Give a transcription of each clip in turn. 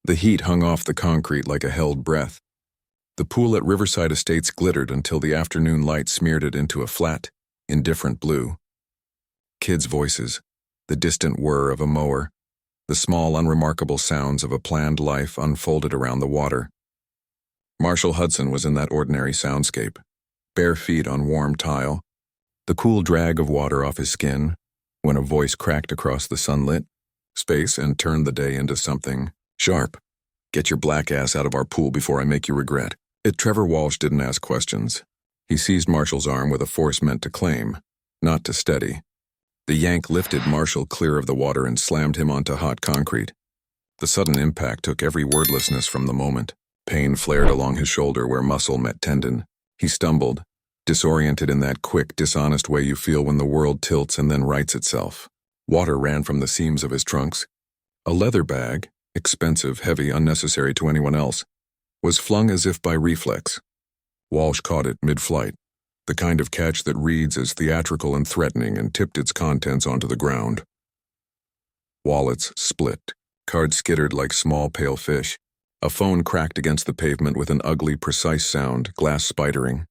The heat hung off the concrete like a held breath. The pool at Riverside Estates glittered until the afternoon light smeared it into a flat, indifferent blue. Kids' voices, the distant whir of a mower, the small, unremarkable sounds of a planned life unfolded around the water. Marshall Hudson was in that ordinary soundscape, bare feet on warm tile, the cool drag of water off his skin, when a voice cracked across the sunlit space and turned the day into something sharp. "Get your black ass out of our pool before I make you regret it." Trevor Walsh didn't ask questions. He seized Marshall's arm with a force meant to claim, not to steady. The yank lifted Marshall clear of the water and slammed him onto hot concrete. The sudden impact took every wordlessness from the moment. Pain flared along his shoulder where muscle met tendon. He stumbled, disoriented in that quick, dishonest way you feel when the world tilts and then rights itself. Water ran from the seams of his trunks. A leather bag, expensive, heavy, unnecessary to anyone else, was flung as if by reflex. Walsh caught it mid-flight, the kind of catch that reads as theatrical and threatening, and tipped its contents onto the ground. Wallets split, cards skittered like small pale fish. A phone cracked against the pavement with an ugly, precise sound, glass spidering.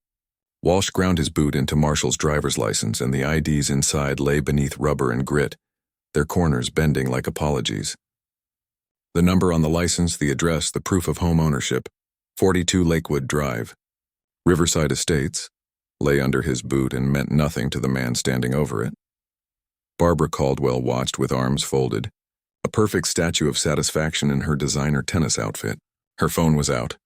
Walsh ground his boot into Marshall's driver's license, and the IDs inside lay beneath rubber and grit, their corners bending like apologies. The number on the license, the address, the proof of home ownership, 42 Lakewood Drive. Riverside Estates lay under his boot and meant nothing to the man standing over it. Barbara Caldwell watched with arms folded, a perfect statue of satisfaction in her designer tennis outfit. Her phone was out,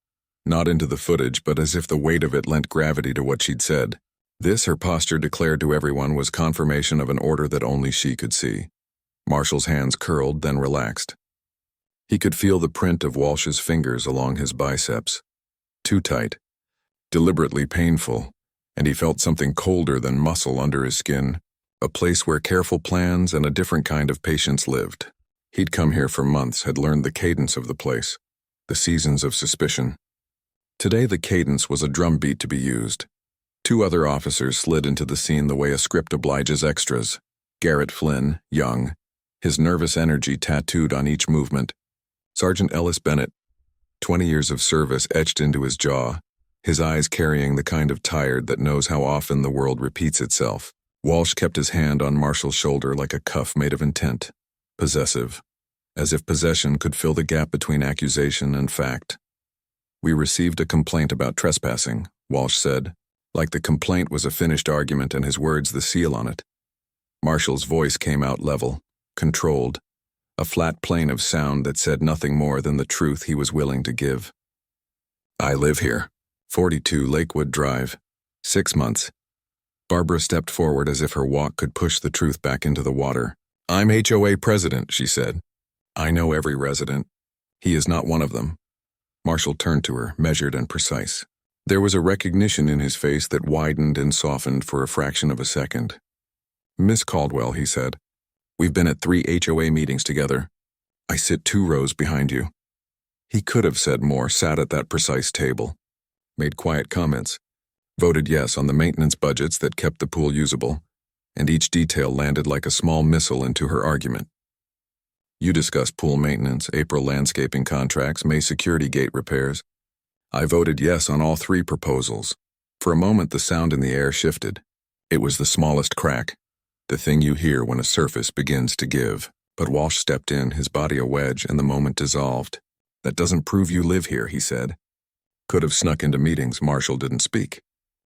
not into the footage, but as if the weight of it lent gravity to what she'd said. This, her posture declared to everyone, was confirmation of an order that only she could see. Marshall's hands curled, then relaxed. He could feel the print of Walsh's fingers along his biceps. Too tight, deliberately painful, and he felt something colder than muscle under his skin, a place where careful plans and a different kind of patience lived. He'd come here for months, had learned the cadence of the place, the seasons of suspicion. Today the cadence was a drumbeat to be used. Two other officers slid into the scene the way a script obliges extras. Garrett Flynn, young, his nervous energy tattooed on each movement. Sergeant Ellis Bennett, 20 years of service etched into his jaw, his eyes carrying the kind of tired that knows how often the world repeats itself. Walsh kept his hand on Marshall's shoulder like a cuff made of intent, possessive, as if possession could fill the gap between accusation and fact. "We received a complaint about trespassing," Walsh said, like the complaint was a finished argument and his words the seal on it. Marshall's voice came out level, controlled, a flat plane of sound that said nothing more than the truth he was willing to give. "I live here, 42 Lakewood Drive, 6 months. Barbara stepped forward as if her walk could push the truth back into the water. "I'm HOA president," she said. "I know every resident. He is not one of them." Marshall turned to her, measured and precise. There was a recognition in his face that widened and softened for a fraction of a second. "Miss Caldwell," he said, "we've been at 3 HOA meetings together. I sit 2 rows behind you." He could have said more, sat at that precise table, made quiet comments, voted yes on the maintenance budgets that kept the pool usable, and each detail landed like a small missile into her argument. "You discussed pool maintenance, April landscaping contracts, May security gate repairs. I voted yes on all 3 proposals." For a moment the sound in the air shifted. It was the smallest crack, the thing you hear when a surface begins to give. But Walsh stepped in, his body a wedge, and the moment dissolved. "That doesn't prove you live here," he said. Could have snuck into meetings. Marshall didn't speak.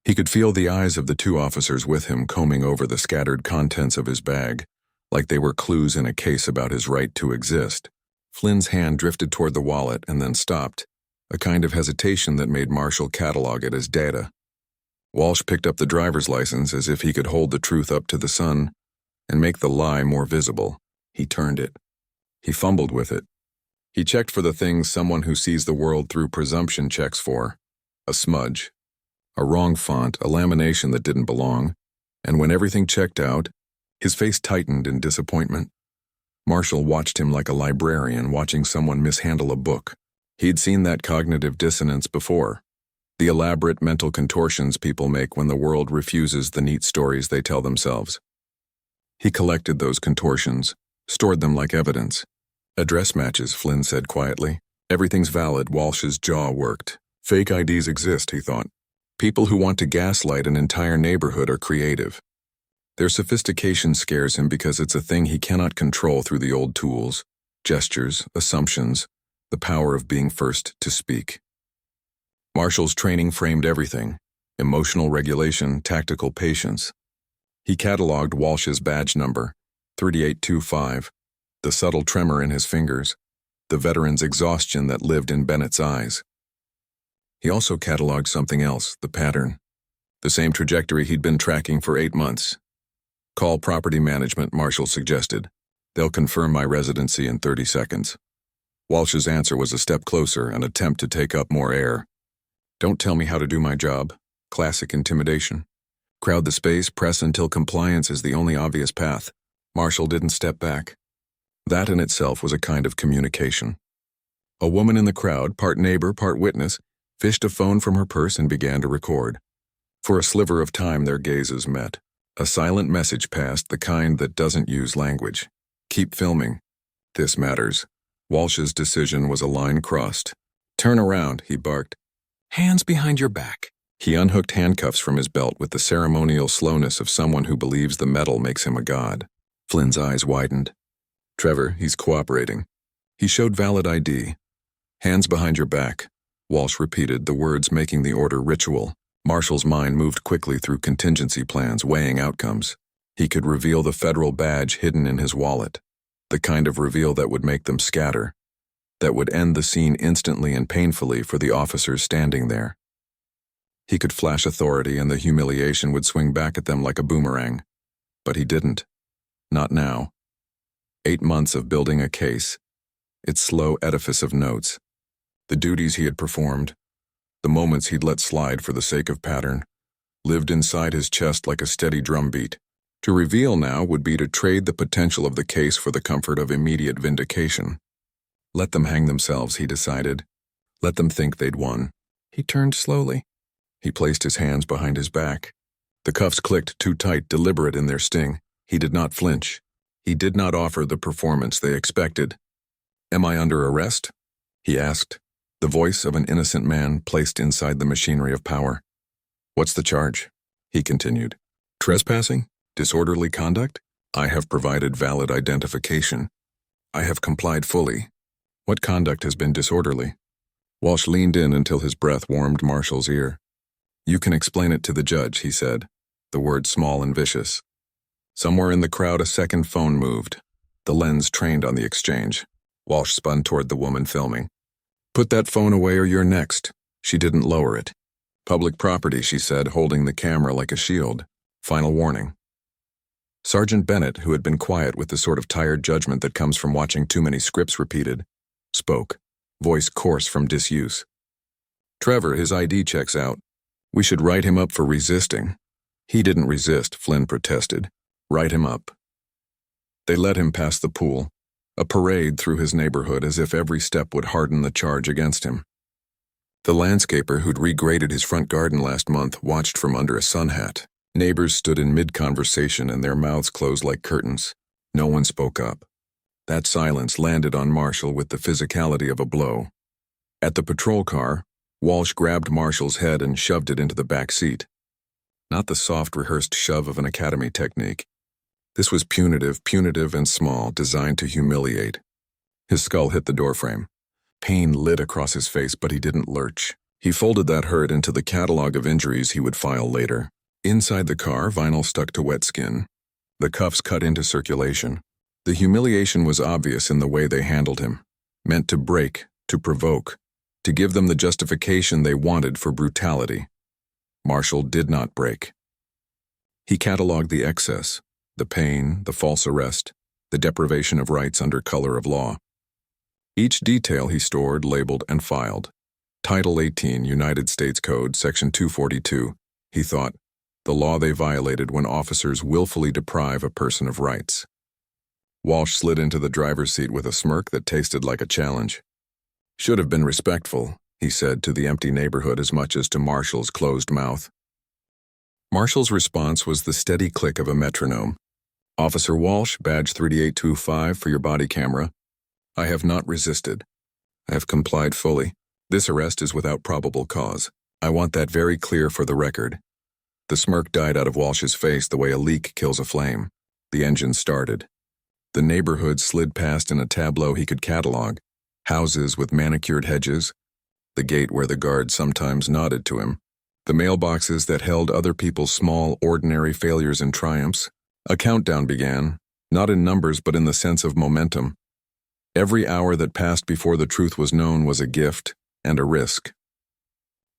He could feel the eyes of the 2 officers with him combing over the scattered contents of his bag, like they were clues in a case about his right to exist. Flynn's hand drifted toward the wallet and then stopped, a kind of hesitation that made Marshall catalog it as data. Walsh picked up the driver's license as if he could hold the truth up to the sun and make the lie more visible. He turned it. He fumbled with it. He checked for the things someone who sees the world through presumption checks for: a smudge, a wrong font, a lamination that didn't belong, and when everything checked out, his face tightened in disappointment. Marshall watched him like a librarian watching someone mishandle a book. He'd seen that cognitive dissonance before, the elaborate mental contortions people make when the world refuses the neat stories they tell themselves. He collected those contortions, stored them like evidence. "Address matches," Flynn said quietly. Everything's valid. Walsh's jaw worked. Fake IDs exist, he thought. People who want to gaslight an entire neighborhood are creative. Their sophistication scares him because it's a thing he cannot control through the old tools, gestures, assumptions, the power of being first to speak. Marshall's training framed everything: emotional regulation, tactical patience. He cataloged Walsh's badge number, 3825, the subtle tremor in his fingers, the veteran's exhaustion that lived in Bennett's eyes. He also cataloged something else, the pattern, the same trajectory he'd been tracking for 8 months. Call property management, Marshall suggested. They'll confirm my residency in 30 seconds. Walsh's answer was a step closer, an attempt to take up more air. Don't tell me how to do my job. Classic intimidation. Crowd the space, press until compliance is the only obvious path. Marshall didn't step back. That in itself was a kind of communication. A woman in the crowd, part neighbor, part witness, fished a phone from her purse and began to record. For a sliver of time their gazes met. A silent message passed, the kind that doesn't use language. Keep filming. This matters. Walsh's decision was a line crossed. Turn around, he barked. Hands behind your back. He unhooked handcuffs from his belt with the ceremonial slowness of someone who believes the metal makes him a god. Flynn's eyes widened. Trevor, he's cooperating. He showed valid ID. Hands behind your back. Walsh repeated, the words making the order ritual. Marshall's mind moved quickly through contingency plans, weighing outcomes. He could reveal the federal badge hidden in his wallet, the kind of reveal that would make them scatter, that would end the scene instantly and painfully for the officers standing there. He could flash authority and the humiliation would swing back at them like a boomerang. But he didn't. Not now. 8 months of building a case, its slow edifice of notes, the duties he had performed, the moments he'd let slide for the sake of pattern, lived inside his chest like a steady drumbeat. To reveal now would be to trade the potential of the case for the comfort of immediate vindication. Let them hang themselves, he decided. Let them think they'd won. He turned slowly. He placed his hands behind his back. The cuffs clicked too tight, deliberate in their sting. He did not flinch. He did not offer the performance they expected. Am I under arrest? He asked, the voice of an innocent man placed inside the machinery of power. What's the charge? He continued. Trespassing? Disorderly conduct? I have provided valid identification. I have complied fully. What conduct has been disorderly? Walsh leaned in until his breath warmed Marshall's ear. You can explain it to the judge, he said, the word small and vicious. Somewhere in the crowd a second phone moved. The lens trained on the exchange. Walsh spun toward the woman filming. Put that phone away or you're next. She didn't lower it. Public property, she said, holding the camera like a shield. Final warning. Sergeant Bennett, who had been quiet with the sort of tired judgment that comes from watching too many scripts repeated, spoke, voice coarse from disuse. Trevor, his ID checks out. We should write him up for resisting. He didn't resist, Flynn protested. Write him up. They led him past the pool, a parade through his neighborhood as if every step would harden the charge against him. The landscaper who'd regraded his front garden last month watched from under a sun hat. Neighbors stood in mid-conversation and their mouths closed like curtains. No one spoke up. That silence landed on Marshall with the physicality of a blow. At the patrol car, Walsh grabbed Marshall's head and shoved it into the back seat. Not the soft, rehearsed shove of an academy technique. This was punitive and small, designed to humiliate. His skull hit the doorframe. Pain lit across his face, but he didn't lurch. He folded that hurt into the catalog of injuries he would file later. Inside the car, vinyl stuck to wet skin. The cuffs cut into circulation. The humiliation was obvious in the way they handled him. Meant to break, to provoke, to give them the justification they wanted for brutality. Marshall did not break. He cataloged the excess, the pain, the false arrest, the deprivation of rights under color of law. Each detail he stored, labeled, and filed. Title 18, United States Code, Section 242, he thought, the law they violated when officers willfully deprive a person of rights. Walsh slid into the driver's seat with a smirk that tasted like a challenge. Should have been respectful, he said to the empty neighborhood as much as to Marshall's closed mouth. Marshall's response was the steady click of a metronome. Officer Walsh, badge 3825 for your body camera. I have not resisted. I have complied fully. This arrest is without probable cause. I want that very clear for the record." The smirk died out of Walsh's face the way a leak kills a flame. The engine started. The neighborhood slid past in a tableau he could catalog. Houses with manicured hedges. The gate where the guard sometimes nodded to him. The mailboxes that held other people's small, ordinary failures and triumphs. A countdown began, not in numbers but in the sense of momentum. Every hour that passed before the truth was known was a gift and a risk.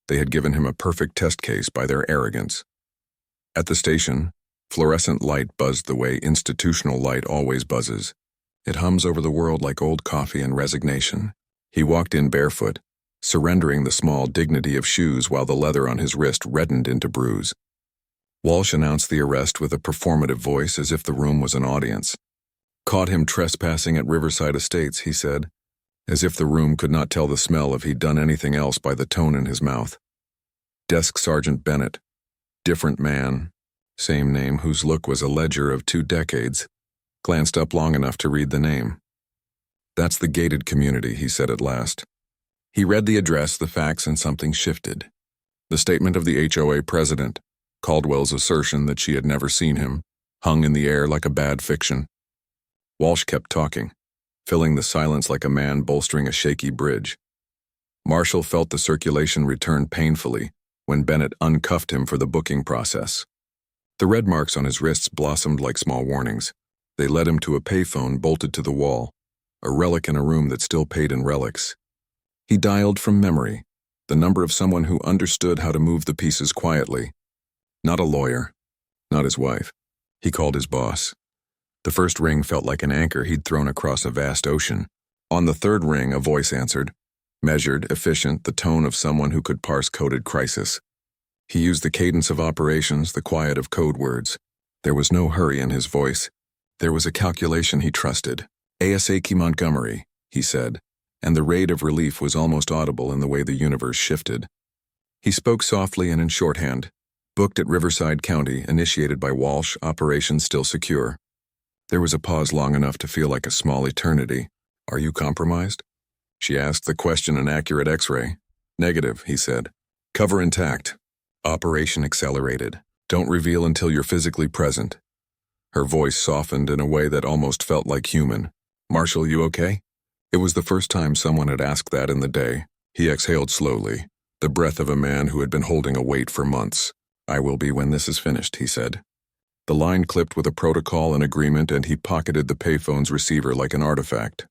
They had given him a perfect test case by their arrogance. At the station, fluorescent light buzzed the way institutional light always buzzes. It hums over the world like old coffee and resignation. He walked in barefoot, surrendering the small dignity of shoes while the leather on his wrist reddened into bruise. Walsh announced the arrest with a performative voice as if the room was an audience. "Caught him trespassing at Riverside Estates," he said, as if the room could not tell the smell if he'd done anything else by the tone in his mouth. Desk Sergeant Bennett, different man, same name whose look was a ledger of 2 decades, glanced up long enough to read the name. "That's the gated community," he said at last. He read the address, the facts, and something shifted. The statement of the HOA president, Caldwell's assertion that she had never seen him, hung in the air like a bad fiction. Walsh kept talking, filling the silence like a man bolstering a shaky bridge. Marshall felt the circulation return painfully when Bennett uncuffed him for the booking process. The red marks on his wrists blossomed like small warnings. They led him to a payphone bolted to the wall, a relic in a room that still paid in relics. He dialed from memory, the number of someone who understood how to move the pieces quietly. Not a lawyer, not his wife. He called his boss. The first ring felt like an anchor he'd thrown across a vast ocean. On the third ring, a voice answered, measured, efficient, the tone of someone who could parse coded crisis. He used the cadence of operations, the quiet of code words. There was no hurry in his voice. There was a calculation he trusted. "Asaki Montgomery," he said, and the raid of relief was almost audible in the way the universe shifted. He spoke softly and in shorthand. "Booked at Riverside County, initiated by Walsh, operation still secure." There was a pause long enough to feel like a small eternity. "Are you compromised?" She asked the question an accurate x-ray. "Negative," he said. "Cover intact. Operation accelerated. Don't reveal until you're physically present." Her voice softened in a way that almost felt like human. "Marshall, you okay?" It was the first time someone had asked that in the day. He exhaled slowly, the breath of a man who had been holding a weight for months. "I will be when this is finished," he said. The line clipped with a protocol and agreement, and he pocketed the payphone's receiver like an artifact.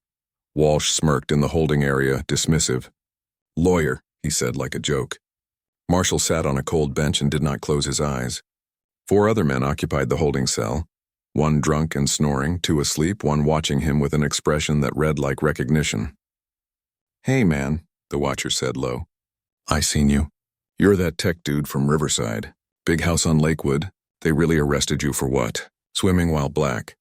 Walsh smirked in the holding area, dismissive. "Lawyer," he said like a joke. Marshall sat on a cold bench and did not close his eyes. 4 other men occupied the holding cell. 1 drunk and snoring, 2 asleep, 1 watching him with an expression that read like recognition. "Hey, man," the watcher said low. "I seen you. You're that tech dude from Riverside. Big house on Lakewood. They really arrested you for what? Swimming while black."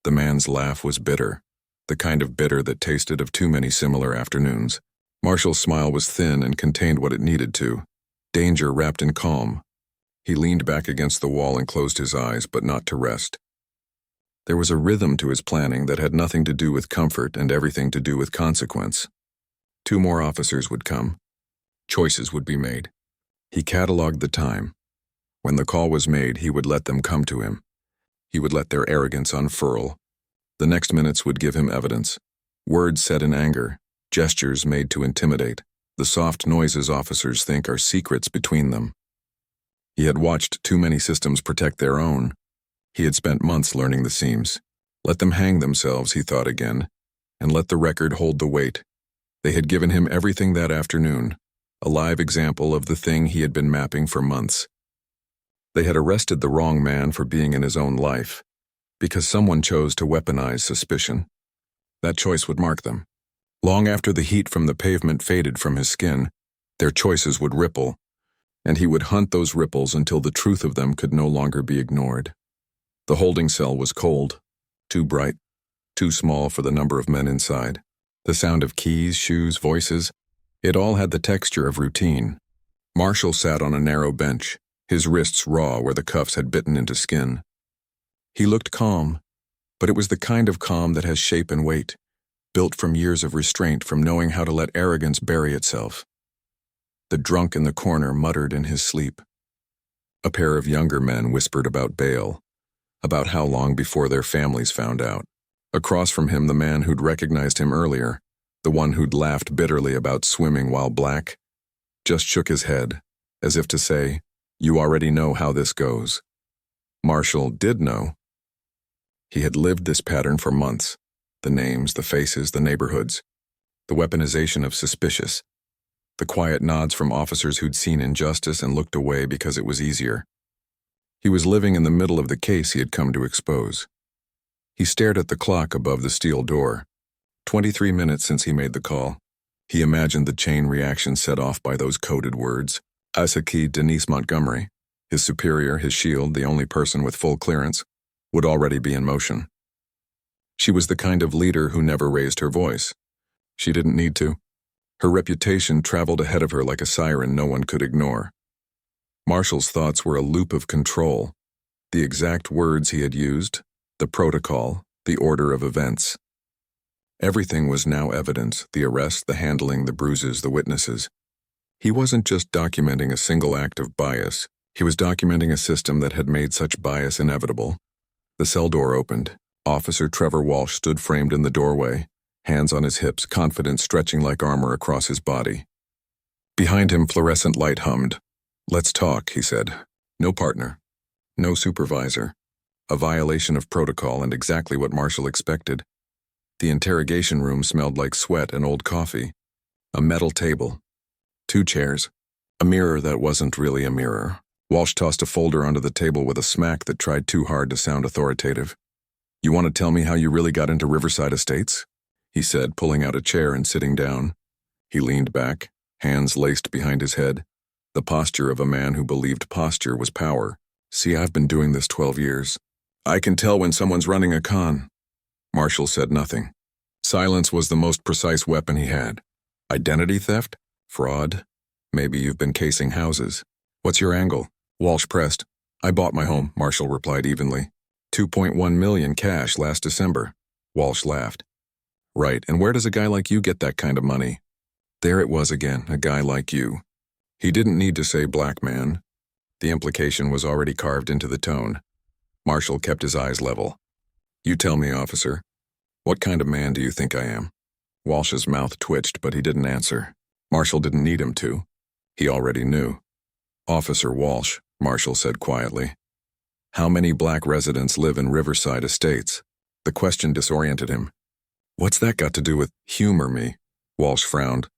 The man's laugh was bitter, the kind of bitter that tasted of too many similar afternoons. Marshall's smile was thin and contained what it needed to. Danger wrapped in calm. He leaned back against the wall and closed his eyes, but not to rest. There was a rhythm to his planning that had nothing to do with comfort and everything to do with consequence. 2 more officers would come. Choices would be made. He cataloged the time. When the call was made, he would let them come to him. He would let their arrogance unfurl. The next minutes would give him evidence. Words said in anger, gestures made to intimidate, the soft noises officers think are secrets between them. He had watched too many systems protect their own. He had spent months learning the seams. Let them hang themselves, he thought again, and let the record hold the weight. They had given him everything that afternoon, a live example of the thing he had been mapping for months. They had arrested the wrong man for being in his own life, because someone chose to weaponize suspicion. That choice would mark them. Long after the heat from the pavement faded from his skin, their choices would ripple, and he would hunt those ripples until the truth of them could no longer be ignored. The holding cell was cold, too bright, too small for the number of men inside. The sound of keys, shoes, voices, it all had the texture of routine. Marshall sat on a narrow bench, his wrists raw where the cuffs had bitten into skin. He looked calm, but it was the kind of calm that has shape and weight, built from years of restraint, from knowing how to let arrogance bury itself. The drunk in the corner muttered in his sleep. A pair of younger men whispered about bail, about how long before their families found out. Across from him, the man who'd recognized him earlier, the one who'd laughed bitterly about swimming while black, just shook his head, as if to say, "You already know how this goes." Marshall did know. He had lived this pattern for months. The names, the faces, the neighborhoods, the weaponization of suspicious, the quiet nods from officers who'd seen injustice and looked away because it was easier. He was living in the middle of the case he had come to expose. He stared at the clock above the steel door. 23 minutes since he made the call. He imagined the chain reaction set off by those coded words. Asaki Denise Montgomery, his superior, his shield, the only person with full clearance, would already be in motion. She was the kind of leader who never raised her voice. She didn't need to. Her reputation traveled ahead of her like a siren no one could ignore. Marshall's thoughts were a loop of control. The exact words he had used, the protocol, the order of events. Everything was now evident, the arrest, the handling, the bruises, the witnesses. He wasn't just documenting a single act of bias. He was documenting a system that had made such bias inevitable. The cell door opened. Officer Trevor Walsh stood framed in the doorway, hands on his hips, confidence stretching like armor across his body. Behind him, fluorescent light hummed. "Let's talk," he said. No partner. No supervisor. A violation of protocol and exactly what Marshall expected. The interrogation room smelled like sweat and old coffee. A metal table. 2 chairs. A mirror that wasn't really a mirror. Walsh tossed a folder onto the table with a smack that tried too hard to sound authoritative. "You want to tell me how you really got into Riverside Estates?" he said, pulling out a chair and sitting down. He leaned back, hands laced behind his head, the posture of a man who believed posture was power. "See, I've been doing this 12 years. I can tell when someone's running a con." Marshall said nothing. Silence was the most precise weapon he had. Identity theft? Fraud? Maybe you've been casing houses. "What's your angle?" Walsh pressed. "I bought my home," Marshall replied evenly. $2.1 million cash last December. Walsh laughed. "Right, and where does a guy like you get that kind of money?" There it was again, a guy like you. He didn't need to say black man. The implication was already carved into the tone. Marshall kept his eyes level. "You tell me, officer. What kind of man do you think I am?" Walsh's mouth twitched, but he didn't answer. Marshall didn't need him to. He already knew. "Officer Walsh," Marshall said quietly. "How many black residents live in Riverside Estates?" The question disoriented him. "What's that got to do with humor me?" Walsh frowned.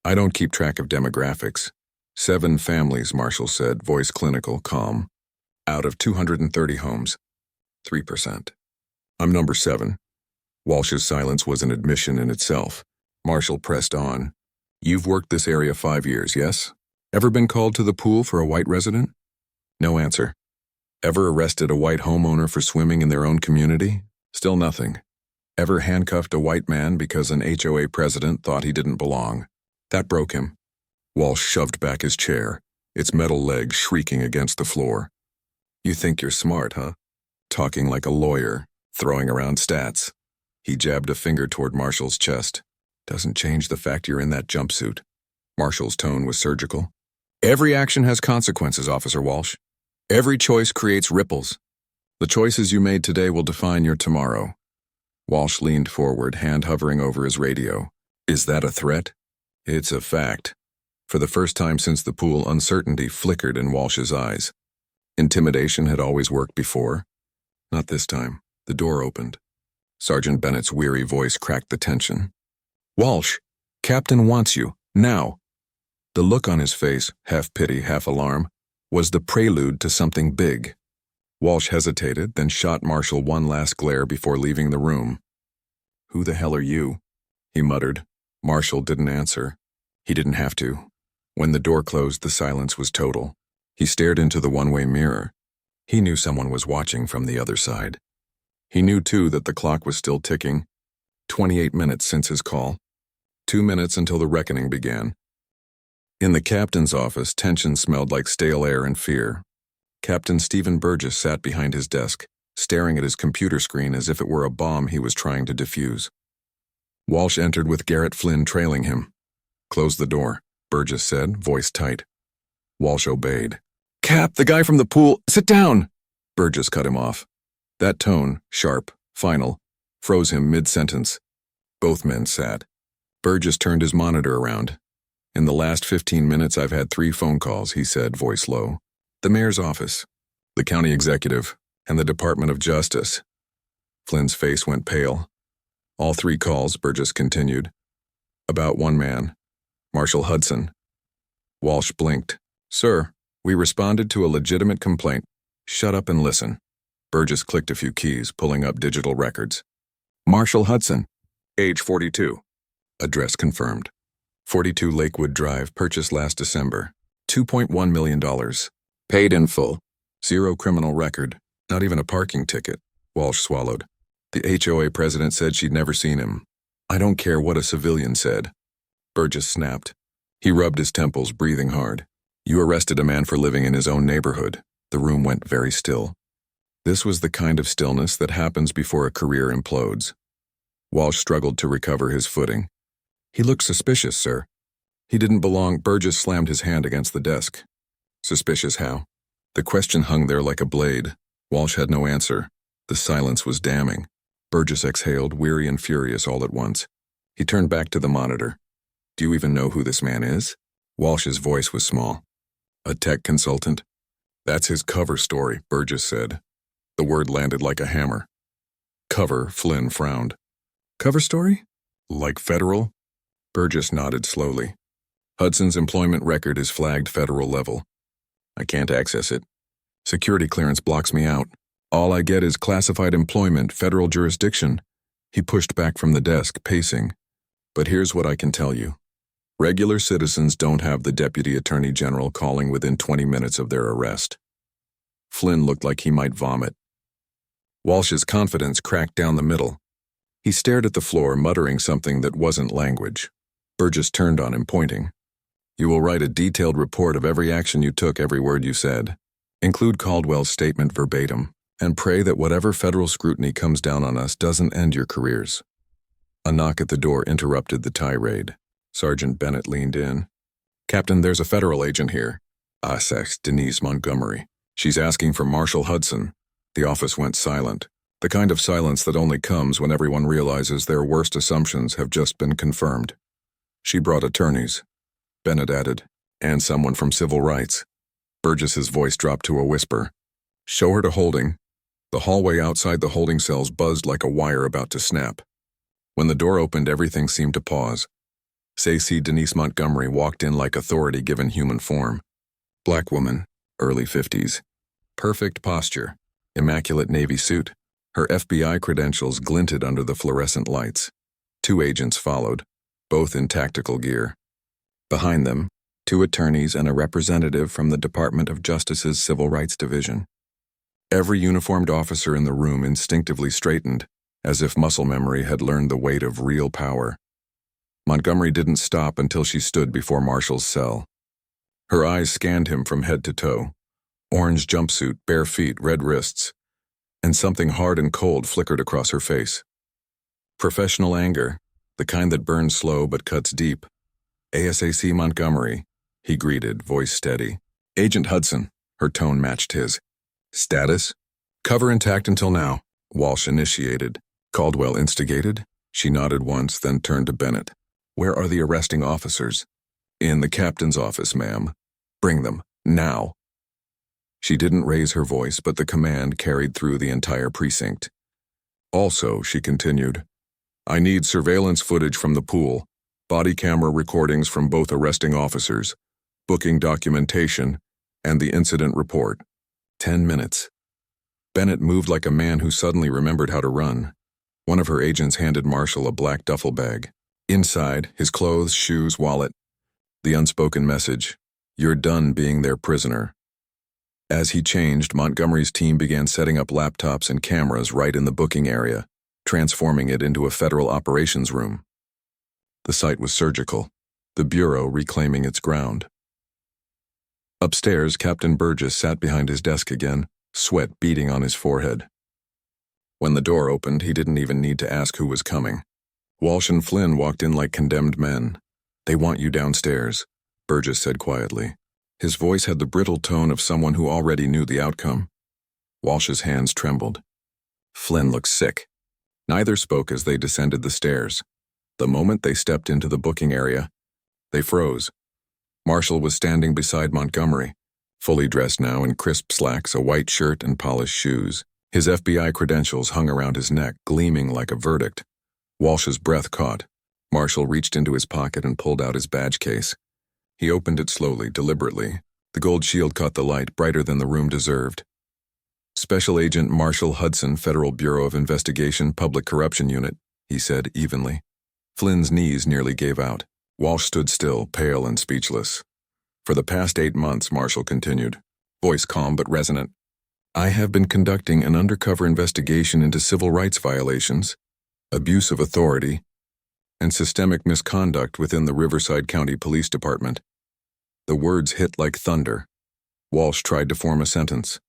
"I don't keep track of demographics." 7 families, Marshall said, voice clinical, calm. "Out of 230 homes. 3%. I'm number 7. Walsh's silence was an admission in itself. Marshall pressed on. "You've worked this area 5 years, yes? Ever been called to the pool for a white resident?" No answer. "Ever arrested a white homeowner for swimming in their own community?" Still nothing. "Ever handcuffed a white man because an HOA president thought he didn't belong?" That broke him. Walsh shoved back his chair, its metal legs shrieking against the floor. "You think you're smart, huh? Talking like a lawyer, throwing around stats." He jabbed a finger toward Marshall's chest. "Doesn't change the fact you're in that jumpsuit." Marshall's tone was surgical. "Every action has consequences, Officer Walsh. Every choice creates ripples. The choices you made today will define your tomorrow." Walsh leaned forward, hand hovering over his radio. "Is that a threat?" "It's a fact." For the first time since the pool, uncertainty flickered in Walsh's eyes. Intimidation had always worked before. Not this time. The door opened. Sergeant Bennett's weary voice cracked the tension. "Walsh, Captain wants you, now." The look on his face, half pity, half alarm, was the prelude to something big. Walsh hesitated, then shot Marshall one last glare before leaving the room. "Who the hell are you?" he muttered. Marshall didn't answer. He didn't have to. When the door closed, the silence was total. He stared into the one-way mirror. He knew someone was watching from the other side. He knew, too, that the clock was still ticking. 28 minutes since his call. 2 minutes until the reckoning began. In the captain's office, tension smelled like stale air and fear. Captain Stephen Burgess sat behind his desk, staring at his computer screen as if it were a bomb he was trying to defuse. Walsh entered with Garrett Flynn trailing him. "Close the door," Burgess said, voice tight. Walsh obeyed. "Cap, the guy from the pool, sit down!" Burgess cut him off. That tone, sharp, final, froze him mid-sentence. Both men sat. Burgess turned his monitor around. "In the last 15 minutes I've had 3 phone calls," he said, voice low. "The mayor's office, the county executive, and the Department of Justice." Flynn's face went pale. "All 3 calls," Burgess continued. "About one man, Marshall Hudson." Walsh blinked. "Sir, we responded to a legitimate complaint. Shut up and listen." Burgess clicked a few keys, pulling up digital records. "Marshall Hudson, age 42. Address confirmed. 42 Lakewood Drive, purchased last December. $2.1 million. Paid in full. 0 criminal record. Not even a parking ticket." Walsh swallowed. "The HOA president said she'd never seen him. I don't care what a civilian said." Burgess snapped. He rubbed his temples, breathing hard. "You arrested a man for living in his own neighborhood." The room went very still. This was the kind of stillness that happens before a career implodes. Walsh struggled to recover his footing. "He looked suspicious, sir." "He didn't belong." Burgess slammed his hand against the desk. "Suspicious how?" The question hung there like a blade. Walsh had no answer. The silence was damning. Burgess exhaled, weary and furious all at once. He turned back to the monitor. "Do you even know who this man is?" Walsh's voice was small. "A tech consultant." "That's his cover story," Burgess said. The word landed like a hammer. "Cover," Flynn frowned. "Cover story? Like federal?" Burgess nodded slowly. "Hudson's employment record is flagged federal level. I can't access it. Security clearance blocks me out. All I get is classified employment, federal jurisdiction." He pushed back from the desk, pacing. "But here's what I can tell you. Regular citizens don't have the Deputy Attorney General calling within 20 minutes of their arrest." Flynn looked like he might vomit. Walsh's confidence cracked down the middle. He stared at the floor, muttering something that wasn't language. Burgess turned on him, pointing. "You will write a detailed report of every action you took, every word you said. Include Caldwell's statement verbatim, and pray that whatever federal scrutiny comes down on us doesn't end your careers." A knock at the door interrupted the tirade. Sergeant Bennett leaned in. "Captain, there's a federal agent here." "Sex, Denise Montgomery. She's asking for Marshall Hudson." The office went silent. The kind of silence that only comes when everyone realizes their worst assumptions have just been confirmed. "She brought attorneys," Bennett added, "and someone from civil rights." Burgess's voice dropped to a whisper. "Show her to holding." The hallway outside the holding cells buzzed like a wire about to snap. When the door opened, everything seemed to pause. Stacey Denise Montgomery walked in like authority given human form. Black woman, early 50s. Perfect posture, immaculate navy suit. Her FBI credentials glinted under the fluorescent lights. 2 agents followed, both in tactical gear. Behind them, 2 attorneys and a representative from the Department of Justice's Civil Rights Division. Every uniformed officer in the room instinctively straightened, as if muscle memory had learned the weight of real power. Montgomery didn't stop until she stood before Marshall's cell. Her eyes scanned him from head to toe. Orange jumpsuit, bare feet, red wrists, and something hard and cold flickered across her face. Professional anger, the kind that burns slow but cuts deep. "ASAC Montgomery," he greeted, voice steady. "Agent Hudson," her tone matched his. "Status?" "Cover intact until now," Walsh initiated. "Caldwell instigated?" She nodded once, then turned to Bennett. "Where are the arresting officers?" "In the captain's office, ma'am." "Bring them, now." She didn't raise her voice, but the command carried through the entire precinct. "Also," she continued, "I need surveillance footage from the pool, body camera recordings from both arresting officers, booking documentation, and the incident report. 10 minutes. Bennett moved like a man who suddenly remembered how to run. One of her agents handed Marshall a black duffel bag. Inside, his clothes, shoes, wallet. The unspoken message, "You're done being their prisoner." As he changed, Montgomery's team began setting up laptops and cameras right in the booking area, transforming it into a federal operations room. The site was surgical, the bureau reclaiming its ground. Upstairs, Captain Burgess sat behind his desk again, sweat beading on his forehead. When the door opened, he didn't even need to ask who was coming. Walsh and Flynn walked in like condemned men. "They want you downstairs," Burgess said quietly. His voice had the brittle tone of someone who already knew the outcome. Walsh's hands trembled. Flynn looked sick. Neither spoke as they descended the stairs. The moment they stepped into the booking area, they froze. Marshall was standing beside Montgomery, fully dressed now in crisp slacks, a white shirt, and polished shoes. His FBI credentials hung around his neck, gleaming like a verdict. Walsh's breath caught. Marshall reached into his pocket and pulled out his badge case. He opened it slowly, deliberately. The gold shield caught the light, brighter than the room deserved. "Special Agent Marshall Hudson, Federal Bureau of Investigation, Public Corruption Unit," he said evenly. Flynn's knees nearly gave out. Walsh stood still, pale and speechless. "For the past 8 months," Marshall continued, voice calm but resonant, "I have been conducting an undercover investigation into civil rights violations, abuse of authority, and systemic misconduct within the Riverside County Police Department." The words hit like thunder. Walsh tried to form a sentence.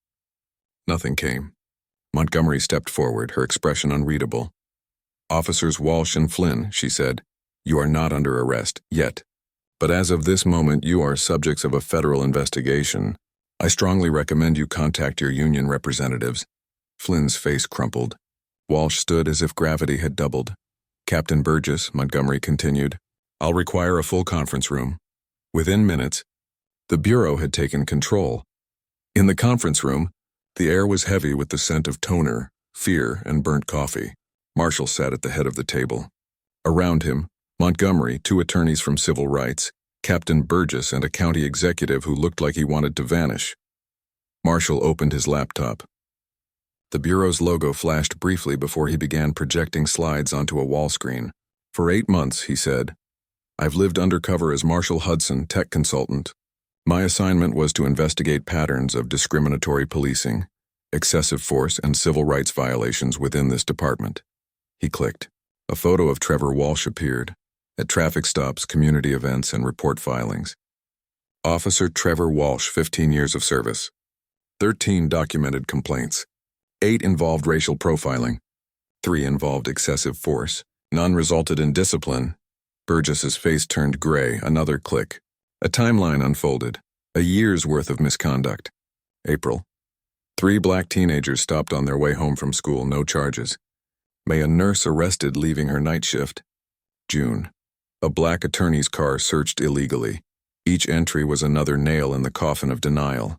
Nothing came. Montgomery stepped forward, her expression unreadable. "Officers Walsh and Flynn," she said, "you are not under arrest, yet. But as of this moment, you are subjects of a federal investigation. I strongly recommend you contact your union representatives." Flynn's face crumpled. Walsh stood as if gravity had doubled. "Captain Burgess," Montgomery continued, "I'll require a full conference room." Within minutes, the Bureau had taken control. In the conference room, the air was heavy with the scent of toner, fear, and burnt coffee. Marshall sat at the head of the table. Around him, Montgomery, 2 attorneys from civil rights, Captain Burgess, and a county executive who looked like he wanted to vanish. Marshall opened his laptop. The Bureau's logo flashed briefly before he began projecting slides onto a wall screen. "For 8 months," he said, "I've lived undercover as Marshall Hudson, tech consultant. My assignment was to investigate patterns of discriminatory policing, excessive force, and civil rights violations within this department." He clicked. A photo of Trevor Walsh appeared, at traffic stops, community events, and report filings. Officer Trevor Walsh, 15 years of service. 13 documented complaints. 8 involved racial profiling. 3 involved excessive force. None resulted in discipline. Burgess's face turned gray. Another click. A timeline unfolded. A year's worth of misconduct. April. 3 black teenagers stopped on their way home from school, no charges. May, a nurse arrested leaving her night shift. June. A black attorney's car searched illegally. Each entry was another nail in the coffin of denial.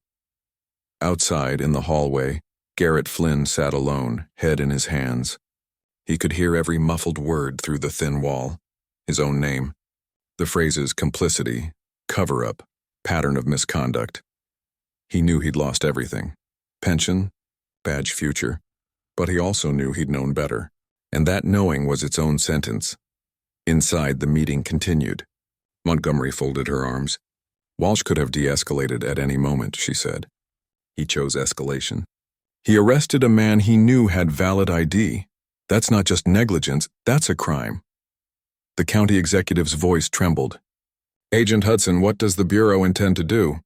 Outside, in the hallway, Garrett Flynn sat alone, head in his hands. He could hear every muffled word through the thin wall. His own name. The phrases complicity, cover-up, pattern of misconduct. He knew he'd lost everything. Pension, badge future. But he also knew he'd known better. And that knowing was its own sentence. Inside, the meeting continued. Montgomery folded her arms. "Walsh could have de-escalated at any moment," she said. "He chose escalation. He arrested a man he knew had valid ID. That's not just negligence, that's a crime." The county executive's voice trembled. "Agent Hudson, what does the Bureau intend to do?"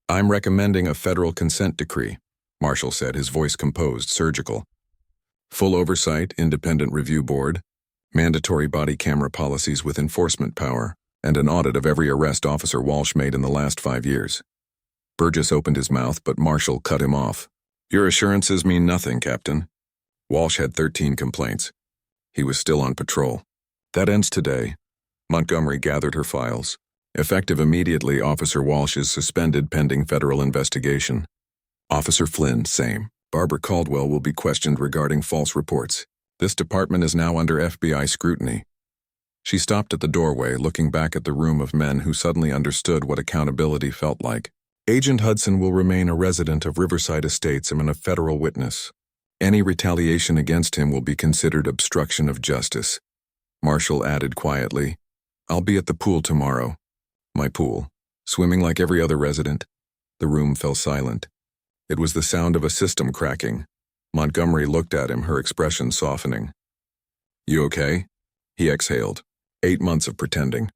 "I'm recommending a federal consent decree," Marshall said, his voice composed, surgical. "Full oversight, independent review board, mandatory body camera policies with enforcement power, and an audit of every arrest Officer Walsh made in the last 5 years." Burgess opened his mouth, but Marshall cut him off. "Your assurances mean nothing, Captain. Walsh had 13 complaints. He was still on patrol. That ends today." Montgomery gathered her files. "Effective immediately, Officer Walsh is suspended pending federal investigation. Officer Flynn, same. Barbara Caldwell will be questioned regarding false reports. This department is now under FBI scrutiny." She stopped at the doorway, looking back at the room of men who suddenly understood what accountability felt like. "Agent Hudson will remain a resident of Riverside Estates and a federal witness. Any retaliation against him will be considered obstruction of justice." Marshall added quietly, "I'll be at the pool tomorrow." "My pool. Swimming like every other resident." The room fell silent. It was the sound of a system cracking. Montgomery looked at him, her expression softening. "You okay?" He exhaled. 8 months of pretending.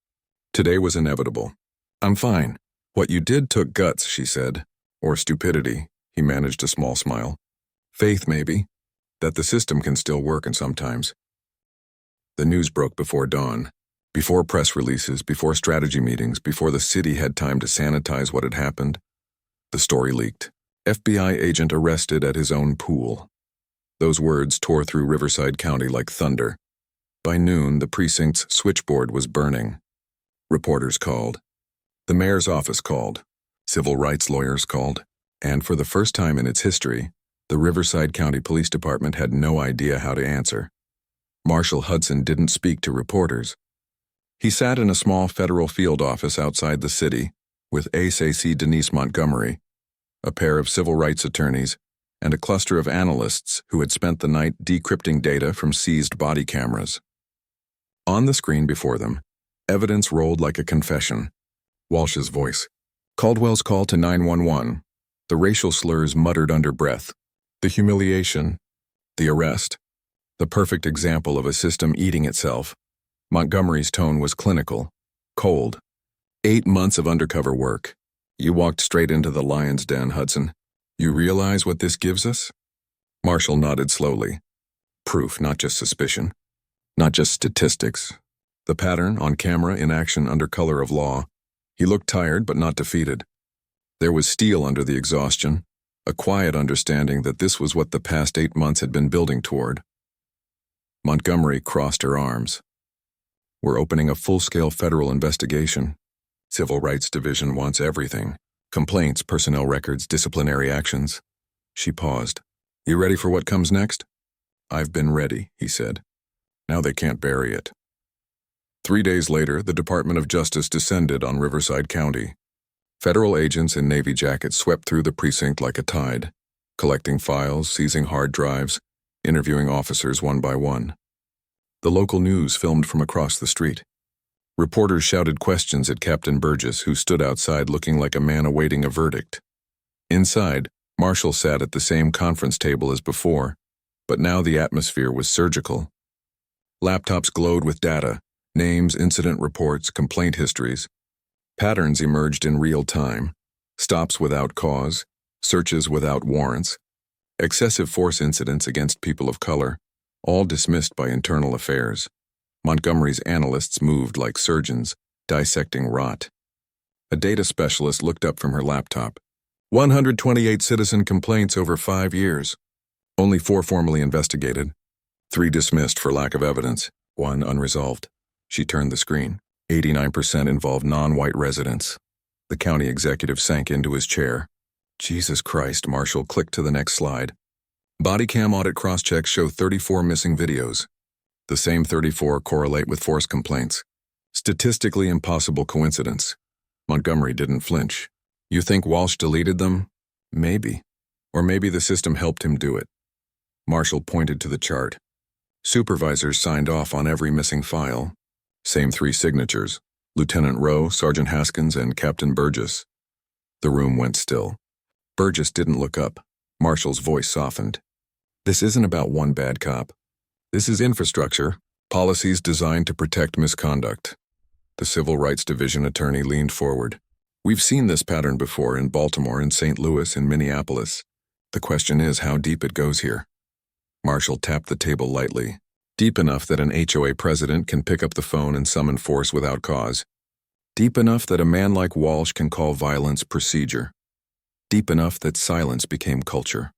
Today was inevitable. "I'm fine." "What you did took guts," she said. "Or stupidity." He managed a small smile. "Faith, maybe. That the system can still work and sometimes." The news broke before dawn. Before press releases, before strategy meetings, before the city had time to sanitize what had happened, the story leaked. FBI agent arrested at his own pool. Those words tore through Riverside County like thunder. By noon, the precinct's switchboard was burning. Reporters called. The mayor's office called. Civil rights lawyers called. And for the first time in its history, the Riverside County Police Department had no idea how to answer. Marshall Hudson didn't speak to reporters. He sat in a small federal field office outside the city with ASAC Denise Montgomery, a pair of civil rights attorneys, and a cluster of analysts who had spent the night decrypting data from seized body cameras. On the screen before them, evidence rolled like a confession. Walsh's voice. Caldwell's call to 911. The racial slurs muttered under breath. The humiliation. The arrest. The perfect example of a system eating itself. Montgomery's tone was clinical, cold. 8 months of undercover work. You walked straight into the lion's den, Hudson. You realize what this gives us? Marshall nodded slowly. Proof, not just suspicion. Not just statistics. The pattern, on camera, in action under color of law. He looked tired but not defeated. There was steel under the exhaustion, a quiet understanding that this was what the past 8 months had been building toward. Montgomery crossed her arms. We're opening a full-scale federal investigation. Civil Rights Division wants everything. Complaints, personnel records, disciplinary actions. She paused. You ready for what comes next? I've been ready, he said. Now they can't bury it. 3 days later, the Department of Justice descended on Riverside County. Federal agents in Navy jackets swept through the precinct like a tide, collecting files, seizing hard drives, interviewing officers one by one. The local news filmed from across the street. Reporters shouted questions at Captain Burgess, who stood outside looking like a man awaiting a verdict. Inside, Marshall sat at the same conference table as before, but now the atmosphere was surgical. Laptops glowed with data, names, incident reports, complaint histories. Patterns emerged in real time. Stops without cause, searches without warrants, excessive force incidents against people of color, all dismissed by internal affairs. Montgomery's analysts moved like surgeons, dissecting rot. A data specialist looked up from her laptop. 128 citizen complaints over 5 years. Only 4 formally investigated. 3 dismissed for lack of evidence. 1 unresolved. She turned the screen. 89% involved non-white residents. The county executive sank into his chair. Jesus Christ, Marshall clicked to the next slide. Body cam audit cross-checks show 34 missing videos. The same 34 correlate with force complaints. Statistically impossible coincidence. Montgomery didn't flinch. You think Walsh deleted them? Maybe. Or maybe the system helped him do it. Marshall pointed to the chart. Supervisors signed off on every missing file. Same 3 signatures. Lieutenant Rowe, Sergeant Haskins, and Captain Burgess. The room went still. Burgess didn't look up. Marshall's voice softened. This isn't about one bad cop. This is infrastructure, policies designed to protect misconduct. The Civil Rights Division attorney leaned forward. We've seen this pattern before in Baltimore, in St. Louis, in Minneapolis. The question is how deep it goes here. Marshall tapped the table lightly. Deep enough that an HOA president can pick up the phone and summon force without cause. Deep enough that a man like Walsh can call violence procedure. Deep enough that silence became culture.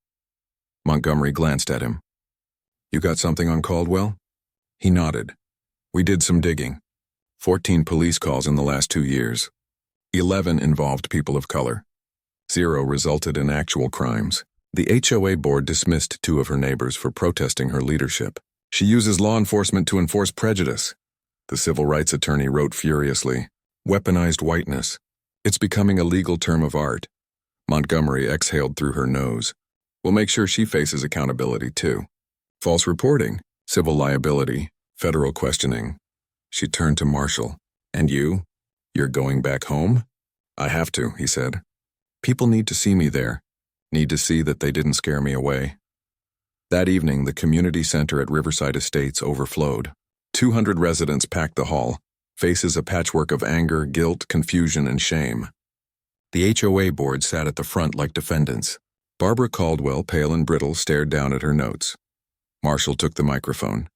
Montgomery glanced at him. You got something on Caldwell? He nodded. We did some digging. 14 police calls in the last 2 years. 11 involved people of color. 0 resulted in actual crimes. The HOA board dismissed 2 of her neighbors for protesting her leadership. She uses law enforcement to enforce prejudice. The civil rights attorney wrote furiously. Weaponized whiteness. It's becoming a legal term of art. Montgomery exhaled through her nose. We'll make sure she faces accountability, too. False reporting, civil liability, federal questioning. She turned to Marshall. And you? You're going back home? I have to, he said. People need to see me there. Need to see that they didn't scare me away. That evening, the community center at Riverside Estates overflowed. 200 residents packed the hall, faces a patchwork of anger, guilt, confusion, and shame. The HOA board sat at the front like defendants. Barbara Caldwell, pale and brittle, stared down at her notes. Marshall took the microphone.